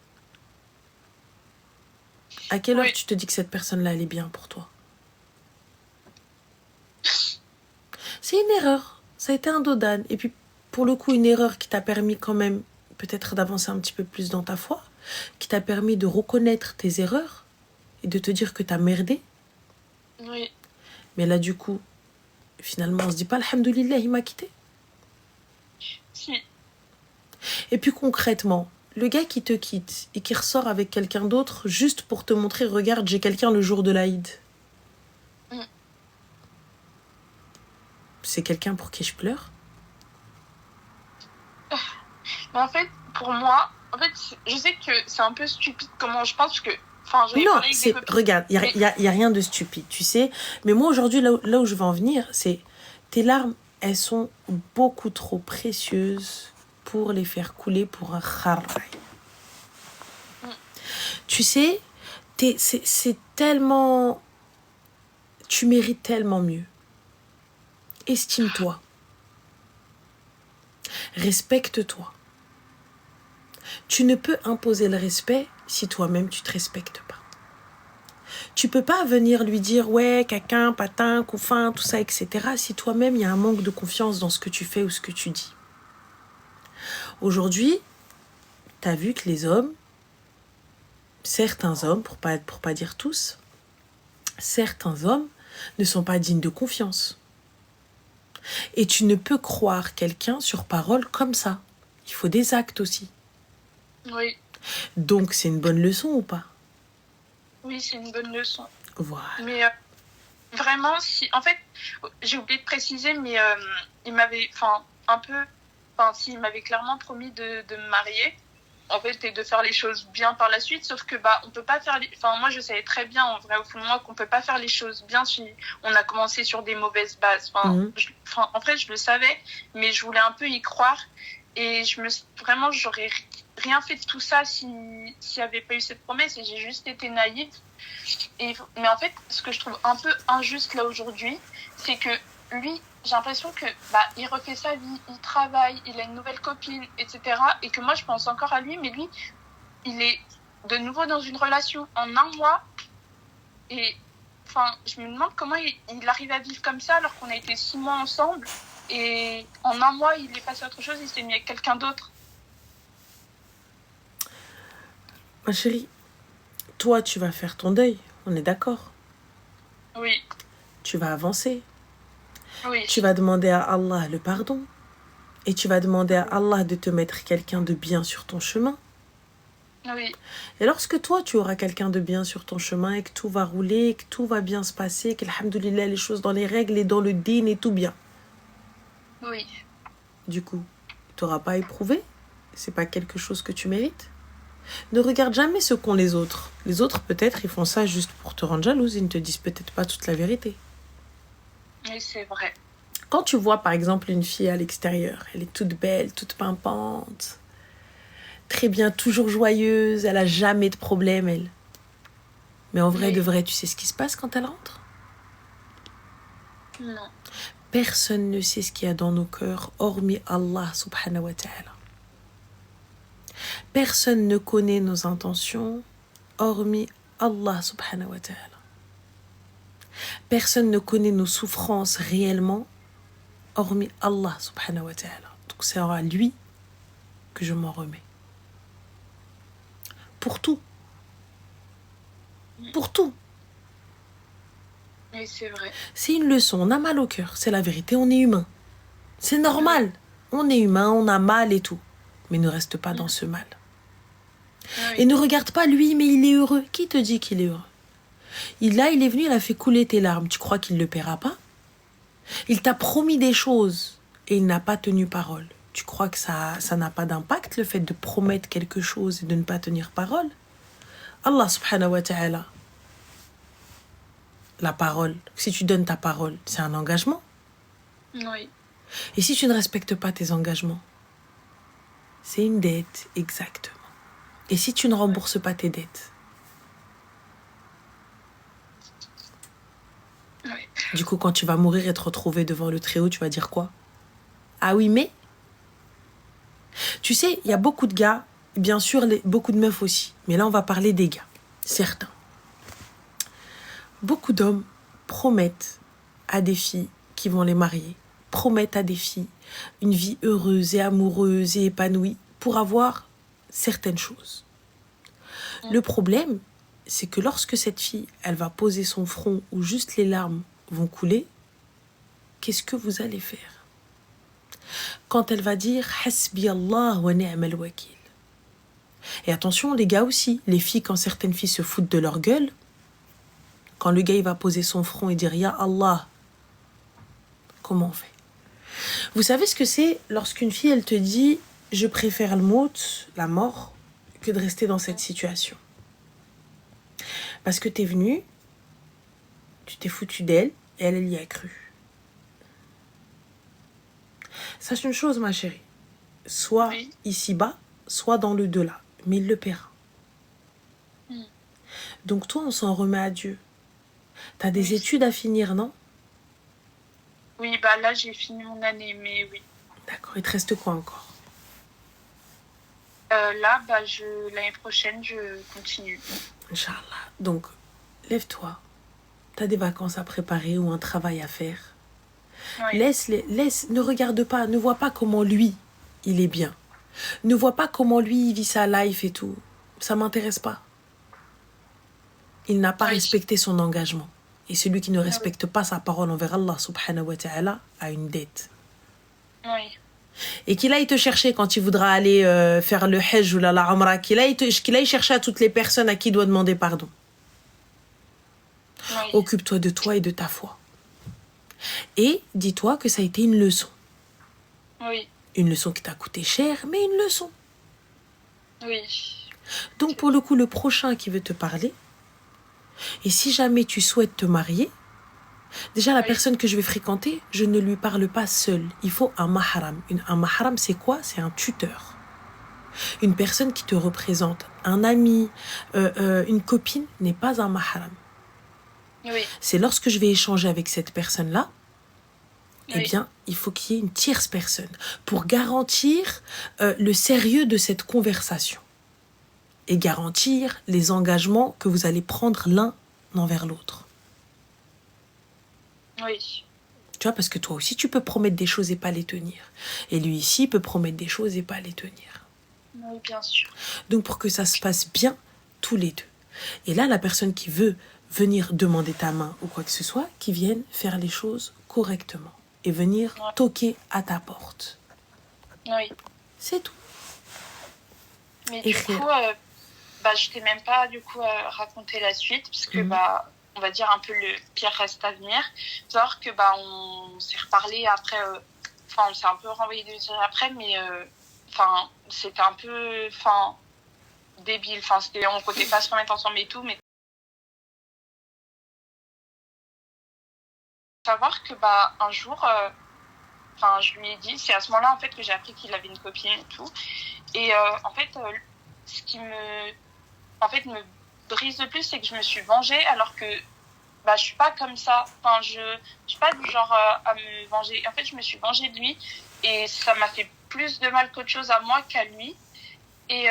à quelle heure tu te dis que cette personne-là, elle est bien pour toi? C'est une erreur. Ça a été un dos d'âne. Et puis, pour le coup, une erreur qui t'a permis quand même peut-être d'avancer un petit peu plus dans ta foi, qui t'a permis de reconnaître tes erreurs et de te dire que t'as merdé. Oui. Mais là, du coup, finalement, on se dit pas alhamdoulilah, il m'a quitté. Si. Et puis concrètement, le gars qui te quitte et qui ressort avec quelqu'un d'autre juste pour te montrer, regarde, j'ai quelqu'un le jour de l'Aïd. C'est quelqu'un pour qui je pleure? Mais en fait, pour moi, je sais que c'est un peu stupide comment je pense que... Non, regarde, il y a rien de stupide, tu sais. Mais moi, aujourd'hui, là où je veux en venir, c'est... Tes larmes, elles sont beaucoup trop précieuses pour les faire couler pour un kharray. Tu sais, c'est tellement... Tu mérites tellement mieux. Estime-toi. Respecte-toi. Tu ne peux imposer le respect si toi-même tu te respectes pas. Tu peux pas venir lui dire ouais, caquin, patin, couffin, tout ça, etc. si toi-même il y a un manque de confiance dans ce que tu fais ou ce que tu dis. Aujourd'hui, tu as vu que les hommes, certains hommes, pour pas dire tous, certains hommes ne sont pas dignes de confiance. Et tu ne peux croire quelqu'un sur parole comme ça. Il faut des actes aussi. Oui. Donc, c'est une bonne leçon ou pas? Oui, c'est une bonne leçon. Voilà. Mais vraiment, en fait, j'ai oublié de préciser, mais il m'avait, il m'avait clairement promis de me marier, en fait, et de faire les choses bien par la suite, sauf que, on peut pas faire moi, je savais très bien, en vrai, au fond de moi, qu'on peut pas faire les choses bien si on a commencé sur des mauvaises bases. En fait, je le savais, mais je voulais un peu y croire, et vraiment, j'aurais rien fait de tout ça s'il n'y avait pas eu cette promesse, et j'ai juste été naïve. Mais en fait, ce que je trouve un peu injuste là aujourd'hui, c'est que lui, j'ai l'impression que il refait sa vie, il travaille, il a une nouvelle copine, etc. Et que moi, je pense encore à lui, mais lui, il est de nouveau dans une relation en un mois. Et je me demande comment il arrive à vivre comme ça alors qu'on a été 6 mois ensemble. Et en un mois, il est passé à autre chose, il s'est mis avec quelqu'un d'autre. Ma chérie, toi, tu vas faire ton deuil, on est d'accord? Oui. Tu vas avancer. Oui. Tu vas demander à Allah le pardon. Et tu vas demander à Allah de te mettre quelqu'un de bien sur ton chemin. Oui. Et lorsque toi, tu auras quelqu'un de bien sur ton chemin et que tout va rouler, que tout va bien se passer, qu'alhamdoulilah, les choses dans les règles et dans le din et tout bien. Oui. Du coup, tu n'auras pas éprouvé? C'est pas quelque chose que tu mérites? Ne regarde jamais ce qu'ont les autres. Les autres, peut-être, ils font ça juste pour te rendre jalouse. Ils ne te disent peut-être pas toute la vérité. Oui, c'est vrai. Quand tu vois, par exemple, une fille à l'extérieur, elle est toute belle, toute pimpante, très bien, toujours joyeuse, elle a jamais de problème, elle. Mais en vrai, de vrai, tu sais ce qui se passe quand elle rentre? Non. Personne ne sait ce qu'il y a dans nos cœurs, hormis Allah subhanahu wa ta'ala. Personne ne connaît nos intentions, hormis Allah subhanahu wa ta'ala. Personne ne connaît nos souffrances réellement, hormis Allah subhanahu wa ta'ala. Donc c'est à lui que je m'en remets. Pour tout. Pour tout. Oui, c'est vrai. C'est une leçon, on a mal au cœur, c'est la vérité, on est humain. C'est normal, on est humain, on a mal et tout. Mais ne reste pas dans ce mal. Oui. Et ne regarde pas lui, mais il est heureux. Qui te dit qu'il est heureux? Il est venu, il a fait couler tes larmes. Tu crois qu'il ne le paiera pas? Il t'a promis des choses et il n'a pas tenu parole. Tu crois que ça n'a pas d'impact, le fait de promettre quelque chose et de ne pas tenir parole? Allah subhanahu wa ta'ala, la parole, si tu donnes ta parole, c'est un engagement. Oui. Et si tu ne respectes pas tes engagements, c'est une dette, exactement. Et si tu ne rembourses pas tes dettes, Oui. du coup, quand tu vas mourir et te retrouver devant le Très-Haut, tu vas dire quoi? Ah oui, mais... Tu sais, il y a beaucoup de gars, bien sûr, beaucoup de meufs aussi. Mais là, on va parler des gars, certains. Beaucoup d'hommes promettent à des filles qui vont les marier, promettent à des filles une vie heureuse et amoureuse et épanouie pour avoir certaines choses. Le problème, c'est que lorsque cette fille, elle va poser son front où juste les larmes vont couler, qu'est-ce que vous allez faire? Quand elle va dire « Hasbi Allah wa ni'mal wakil ». Et attention, les gars aussi, les filles, quand certaines filles se foutent de leur gueule, quand le gars il va poser son front et dire « Ya Allah », comment on fait? Vous savez ce que c'est lorsqu'une fille, elle te dit « Je préfère le maut, la mort, que de rester dans cette situation ». Parce que t'es venu, tu t'es foutu d'elle, et elle y a cru. Sache une chose, ma chérie. Soit Oui. ici-bas, soit dans le delà. Mais il le paiera. Donc toi, on s'en remet à Dieu. T'as des études à finir, non? Oui, bah là, j'ai fini mon année, mais oui. D'accord, il te reste quoi encore? Là, bah, l'année prochaine, je continue. Inch'Allah. Donc, lève-toi. T'as des vacances à préparer ou un travail à faire. Oui. Laisse, ne regarde pas, ne vois pas comment lui, il est bien. Ne vois pas comment lui, il vit sa life et tout. Ça m'intéresse pas. Il n'a pas Oui. respecté son engagement. Et celui qui ne respecte pas sa parole envers Allah subhanahu wa ta'ala a une dette. Oui. Et qu'il aille te chercher quand il voudra aller faire le hajj ou la umrah, qu'il aille chercher à toutes les personnes à qui il doit demander pardon. Oui. Occupe-toi de toi et de ta foi. Et dis-toi que ça a été une leçon. Oui. Une leçon qui t'a coûté cher, mais une leçon. Oui. Donc pour le coup, le prochain qui veut te parler, et si jamais tu souhaites te marier, déjà la personne que je vais fréquenter, je ne lui parle pas seule. Il faut un mahram. Un mahram, c'est quoi? C'est un tuteur. Une personne qui te représente. Un ami, une copine n'est pas un mahram. Oui. C'est lorsque je vais échanger avec cette personne-là, eh Oui. bien, il faut qu'il y ait une tierce personne pour garantir le sérieux de cette conversation et garantir les engagements que vous allez prendre l'un envers l'autre. Oui. Tu vois, parce que toi aussi, tu peux promettre des choses et pas les tenir. Et lui ici peut promettre des choses et pas les tenir. Oui, bien sûr. Donc, pour que ça se passe bien, tous les deux. Et là, la personne qui veut venir demander ta main ou quoi que ce soit, qui vienne faire les choses correctement et venir toquer à ta porte. Oui. C'est tout. Mais Et du coup, je t'ai même pas raconté la suite, parce que on va dire un peu le pire reste à venir. Savoir que on s'est reparlé après, on s'est un peu renvoyé des yeux après, mais c'était un peu débile. On comptait pas se remettre ensemble et tout, mais savoir que un jour, je lui ai dit, c'est à ce moment-là en fait que j'ai appris qu'il avait une copine et tout. Et ce qui me brise le plus, c'est que je me suis vengée, alors que je suis pas comme ça. Je suis pas du genre à me venger. En fait, je me suis vengée de lui et ça m'a fait plus de mal qu'autre chose à moi qu'à lui. Et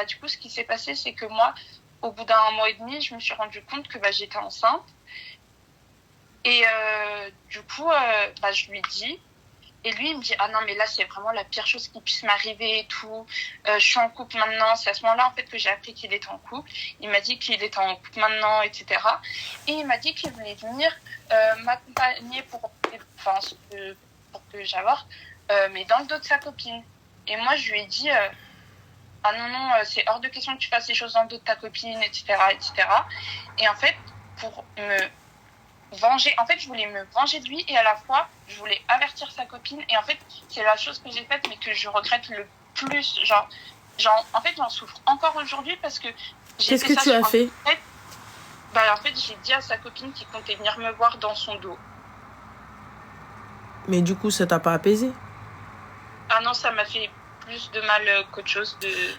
du coup, ce qui s'est passé, c'est que moi, au bout d'un mois et demi, je me suis rendu compte que j'étais enceinte. Et du coup, je lui dis, Et lui, il me dit, ah non, mais là, c'est vraiment la pire chose qui puisse m'arriver et tout. Je suis en couple maintenant. C'est à ce moment-là, en fait, que j'ai appris qu'il était en couple. Il m'a dit qu'il était en couple maintenant, etc. Et il m'a dit qu'il voulait venir m'accompagner pour que j'avorte, mais dans le dos de sa copine. Et moi, je lui ai dit, ah non, c'est hors de question que tu fasses les choses dans le dos de ta copine, etc., etc. Et en fait, pour me venger, en fait, je voulais me venger de lui et à la fois, je voulais avertir sa copine. Et en fait, c'est la chose que j'ai faite, mais que je regrette le plus. En fait, j'en souffre encore aujourd'hui parce que Qu'est-ce que tu as fait? En fait, j'ai dit à sa copine qu'il comptait venir me voir dans son dos. Mais du coup, ça t'a pas apaisé? Ah non, ça m'a fait plus de mal qu'autre chose.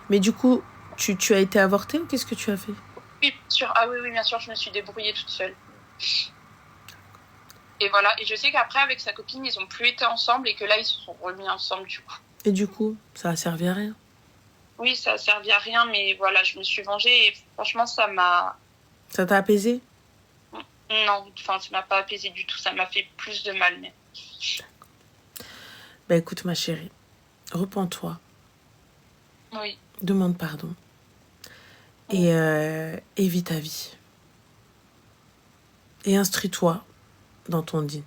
Mais du coup, tu as été avortée ou qu'est-ce que tu as fait? Oui, bien sûr. Ah oui, bien sûr, je me suis débrouillée toute seule. Et voilà, et je sais qu'après, avec sa copine, ils ont plus été ensemble et que là, ils se sont remis ensemble du coup. Et du coup, ça a servi à rien? Oui, ça a servi à rien, mais voilà, je me suis vengée et franchement, ça m'a... Ça t'a apaisé? Non, enfin, ça m'a pas apaisé du tout, ça m'a fait plus de mal, mais... Bah écoute, ma chérie, repens-toi. Oui. Demande pardon. Et vis ta vie. Et instruis-toi dans ton dîn.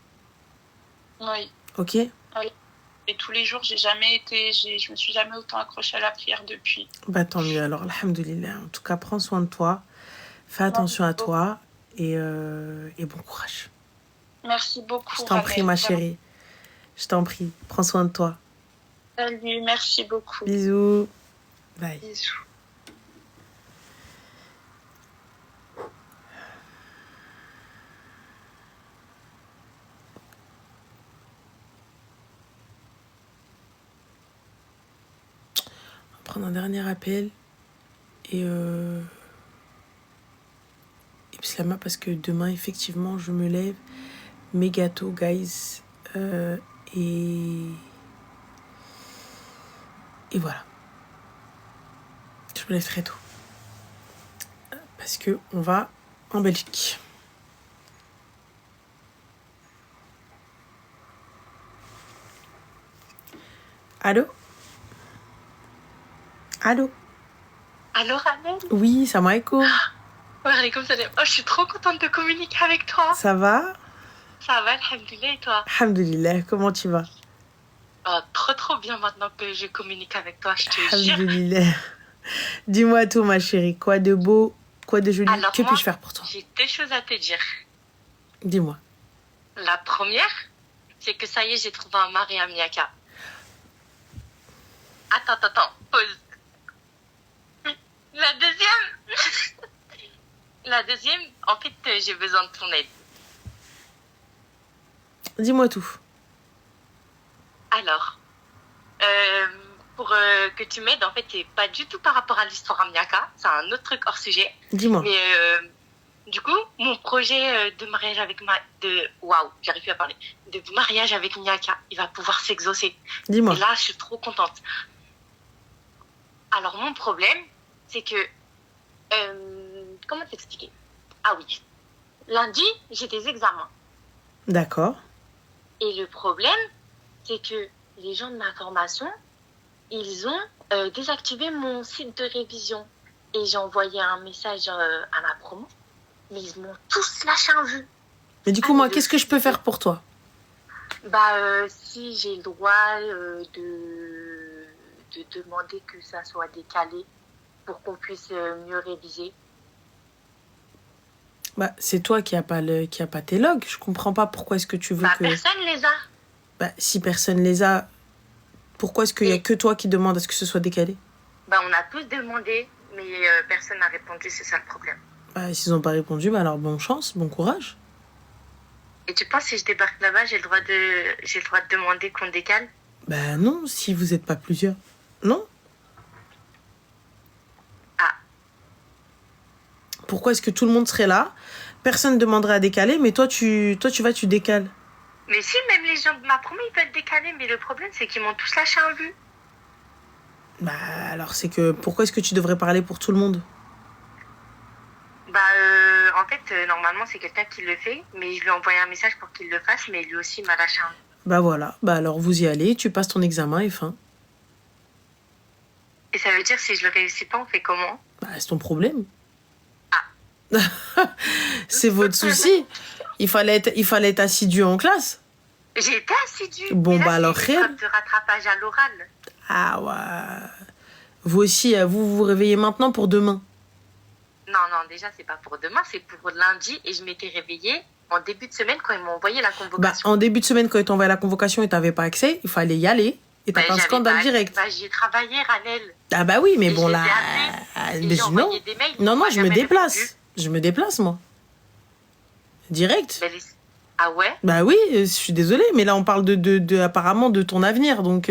Oui. Ok? Et tous les jours, je me suis jamais autant accrochée à la prière depuis. Bah tant mieux alors, alhamdoulilah. En tout cas, prends soin de toi. Fais attention à toi. Et bon courage. Merci beaucoup. Je t'en prie, ma chérie. Je t'en prie. Prends soin de toi. Salut, merci beaucoup. Bisous. Bye. Bisous. Prendre un dernier appel et Slama parce que demain effectivement je me lève, mes gâteaux guys, et voilà, je me lève très tôt parce que on va en Belgique. Allô? Allô, Ramel? Oui, salam alaikum. Comme ça. Oh, je suis trop contente de communiquer avec toi. Ça va? Ça va, alhamdoulilah, et toi? Alhamdoulilah, comment tu vas? Oh, trop bien maintenant que je communique avec toi, je te jure. Alhamdoulilah. Dis-moi tout, ma chérie. Quoi de beau, quoi de joli? Alors, que puis-je faire pour toi? J'ai deux choses à te dire. Dis-moi. La première, c'est que ça y est, j'ai trouvé un mari à Miaka. Attends, pause. La deuxième, en fait, j'ai besoin de ton aide. Dis-moi tout. Alors, pour que tu m'aides, en fait, c'est pas du tout par rapport à l'histoire à Miaka, c'est un autre truc hors sujet. Dis-moi. Mais du coup, mon projet de mariage avec j'arrive plus à parler. De mariage avec Miaka, il va pouvoir s'exaucer. Dis-moi. Et là, je suis trop contente. Alors, mon problème, c'est que... comment t'expliquer? Ah oui. Lundi, j'ai des examens. D'accord. Et le problème, c'est que les gens de ma formation, ils ont désactivé mon site de révision. Et j'ai envoyé un message à ma promo, mais ils m'ont tous lâché un vu. Mais du coup, moi, qu'est-ce que je peux faire pour toi? Si j'ai le droit de demander que ça soit décalé pour qu'on puisse mieux réviser. C'est toi qui a pas tes logs. Je comprends pas pourquoi est-ce que tu veux que... Personne les a. Si personne les a, pourquoi est-ce qu'il y a que toi qui demande à ce que ce soit décalé? On a tous demandé, mais personne n'a répondu, c'est ça le problème. S'ils n'ont pas répondu, alors bonne chance, bon courage. Et tu penses si je débarque là-bas, j'ai le droit de demander qu'on décale? Non, si vous n'êtes pas plusieurs. Non. Ah. Pourquoi est-ce que tout le monde serait là? Personne ne demanderait à décaler, mais toi tu décales. Mais si, même les gens de ma promo, ils peuvent décaler, mais le problème, c'est qu'ils m'ont tous lâché un vu. Alors c'est que, pourquoi est-ce que tu devrais parler pour tout le monde? En fait, normalement, c'est quelqu'un qui le fait, mais je lui ai envoyé un message pour qu'il le fasse, mais lui aussi, il m'a lâché un vu. Bah voilà, bah alors vous y allez, tu passes ton examen et fin. Et ça veut dire si je le réussis pas, on fait comment? Bah c'est ton problème. C'est votre souci. Il fallait être assidu en classe. J'ai été assidue. Bon, Mais là, bah alors, c'est une épreuve de rattrapage à l'oral. Ah ouais. Vous aussi, vous vous réveillez maintenant pour demain. Non, déjà, c'est pas pour demain, c'est pour lundi. Et je m'étais réveillée en début de semaine quand ils m'ont envoyé la Bah, convocation. en début de semaine, quand ils t'envoyaient la convocation et t'avais pas accès, il fallait y aller. Et t'as un j'avais scandale pas- direct. Bah, j'y ai travaillé, Ranel. Ah bah oui, mais Et bon je là... les ai appelés, et mais j'ai non, envoyé des mails. non, On m'a je me jamais déplace. répondu. Je me déplace, moi. Direct. Mais ah ouais? Bah oui, je suis désolée, mais là on parle apparemment de ton avenir, donc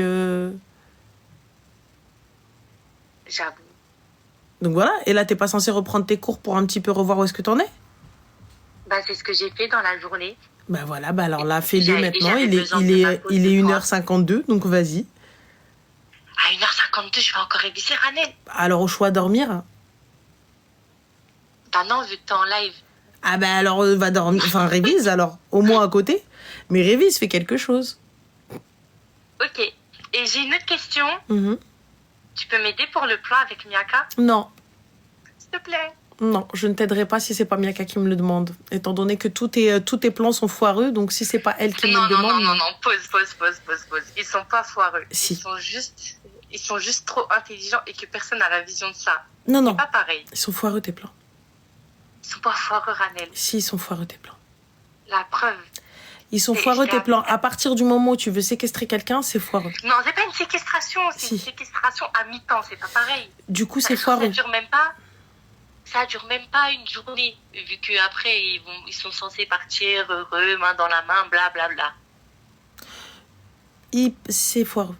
J'avoue. voilà. Et là t'es pas censé reprendre tes cours pour un petit peu revoir où est-ce que t'en es. Bah, c'est ce que j'ai fait dans la journée. Bah voilà, bah alors là fais-le J'avais maintenant. besoin de ma pause Il est de 1h52, donc vas-y. À 1h52, je vais encore réviser, Ranel. Alors au choix dormir. Bah non, vu que t'es en live. Ah bah alors va dormir, enfin révise alors, au moins à côté. Mais révise, fais quelque chose. Ok. Et j'ai une autre question. Mhm. Tu peux m'aider pour le plan avec Miaka? Non. S'il te plaît. Non, je ne t'aiderai pas si c'est pas Miaka qui me le demande. Étant donné que tous tes plans sont foireux, donc si c'est pas elle qui me le demande... Non. Pause. Ils sont pas foireux. Si. Ils sont juste trop intelligents et que personne n'a la vision de ça. Non, C'est pas pareil. ils sont foireux tes plans. Ils sont pas foireux, Ranel. Si, ils sont foireux tes plans. La preuve. Ils sont Mais foireux je tes t'ai plans. À partir du moment où tu veux séquestrer quelqu'un, c'est foireux. Non, c'est pas une séquestration. C'est Si. une séquestration à mi-temps. C'est pas pareil. Du coup, c'est Parce que foireux. Ça dure même pas une journée. Vu qu'après, ils sont censés partir heureux, main dans la main, blablabla. C'est foireux.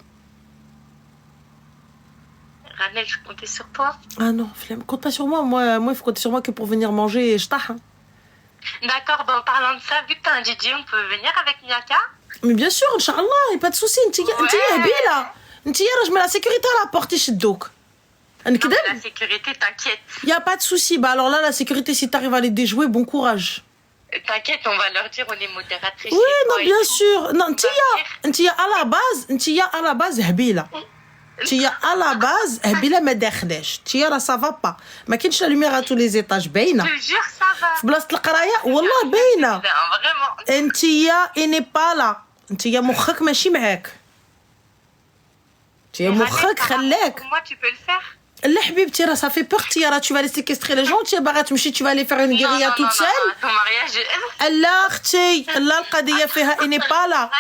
Ranel, je comptais sur toi. Ah non, flemme. Compte pas sur moi. Moi, il faut compter sur moi que pour venir manger et je tah. Hein. D'accord, en parlant de ça, vu que t'as un DJ, on peut venir avec Miaka? Mais bien sûr, Inch'Allah, y a pas de souci. Inti là. Inti je mets la sécurité à la porte, Ishiddouk. Non, mais la sécurité, t'inquiète. Y a pas de souci. Bah alors là, la sécurité, si t'arrives à les déjouer, bon courage. T'inquiète, on va leur dire on est modératrice. Oui, non, bien sûr. Non, Ntia, à la base, Habila. Ntia, à la base, Habila ما داخلاش. Ntia, là, ça va pas. ما كاينش la lumière à tous les étages, باينة. Je te jure, ça va. في بلاصة القراية والله باينة. Non, vraiment. Ntia, il n'est pas là. Ntia, مخك ماشي معاك. Ntia, مخك خلاك. Pour moi, tu peux le faire. لا حبيبتي راه ça fait peur Ntia, tu vas les séquestrer les gens, Ntia باغا تمشي, tu vas aller faire une guérilla toute seule. Ton mariage. لا اختي لا القضيه فيها il n'est pas là.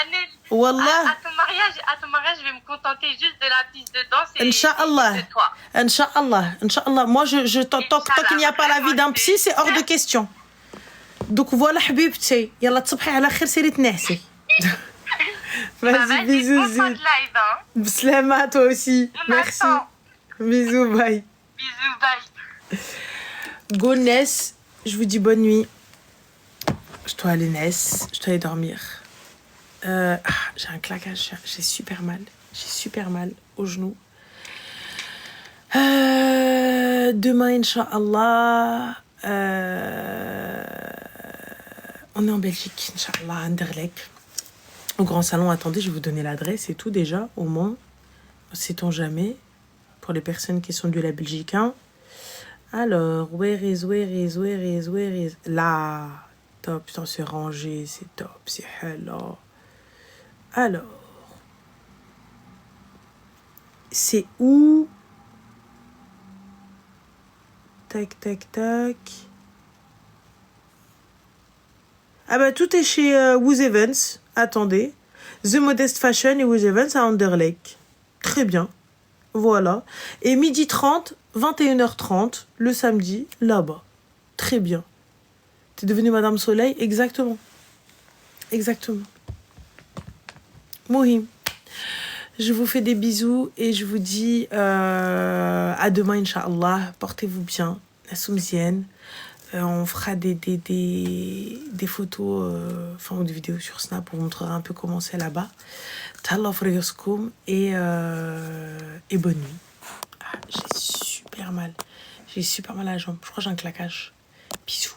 والله À ton mariage, je vais me contenter juste de la piste de danse et Inch'Allah. de toi. Inch'Allah. Moi, tant qu'il n'y a pas la vie d'un psy, c'est hors de question. Donc voilà, حبيبتي. يلا تصبحي على خير, سيري تنعسي. Vas-y, bisous, Bon live, hein. Slama, toi aussi. On Merci. attend. Bisous, bye. Bisous, bye. Go, Ness. Je vous dis bonne nuit. Je dois aller, Ness. Je dois aller dormir. J'ai un claquage. J'ai super mal au genou. Demain, Inch'Allah, on est en Belgique, Inch'Allah, à Anderlecht. Au grand salon, attendez, je vais vous donner l'adresse et tout déjà, au moins. Sait-on jamais, pour les personnes qui sont de la Belgique. Hein. Alors, where is... Là, top, putain, c'est rangé, c'est top, c'est hello. Alors, c'est où? Tac. Ah bah tout est chez Woos Evans. Attendez. The Modest Fashion et Woos Evans à Anderlecht. Très bien. Voilà. Et 12h30, 21h30, le samedi, là-bas. Très bien. T'es devenue Madame Soleil? Exactement. Mohim. Je vous fais des bisous et je vous dis à demain, Inch'Allah. Portez-vous bien. Nassoumzienne. On fera des photos, ou des vidéos sur Snap pour vous montrer un peu comment c'est là-bas. Tallah frayoskum et bonne nuit. J'ai super mal à la jambe. Je crois que j'ai un claquage. Bisous.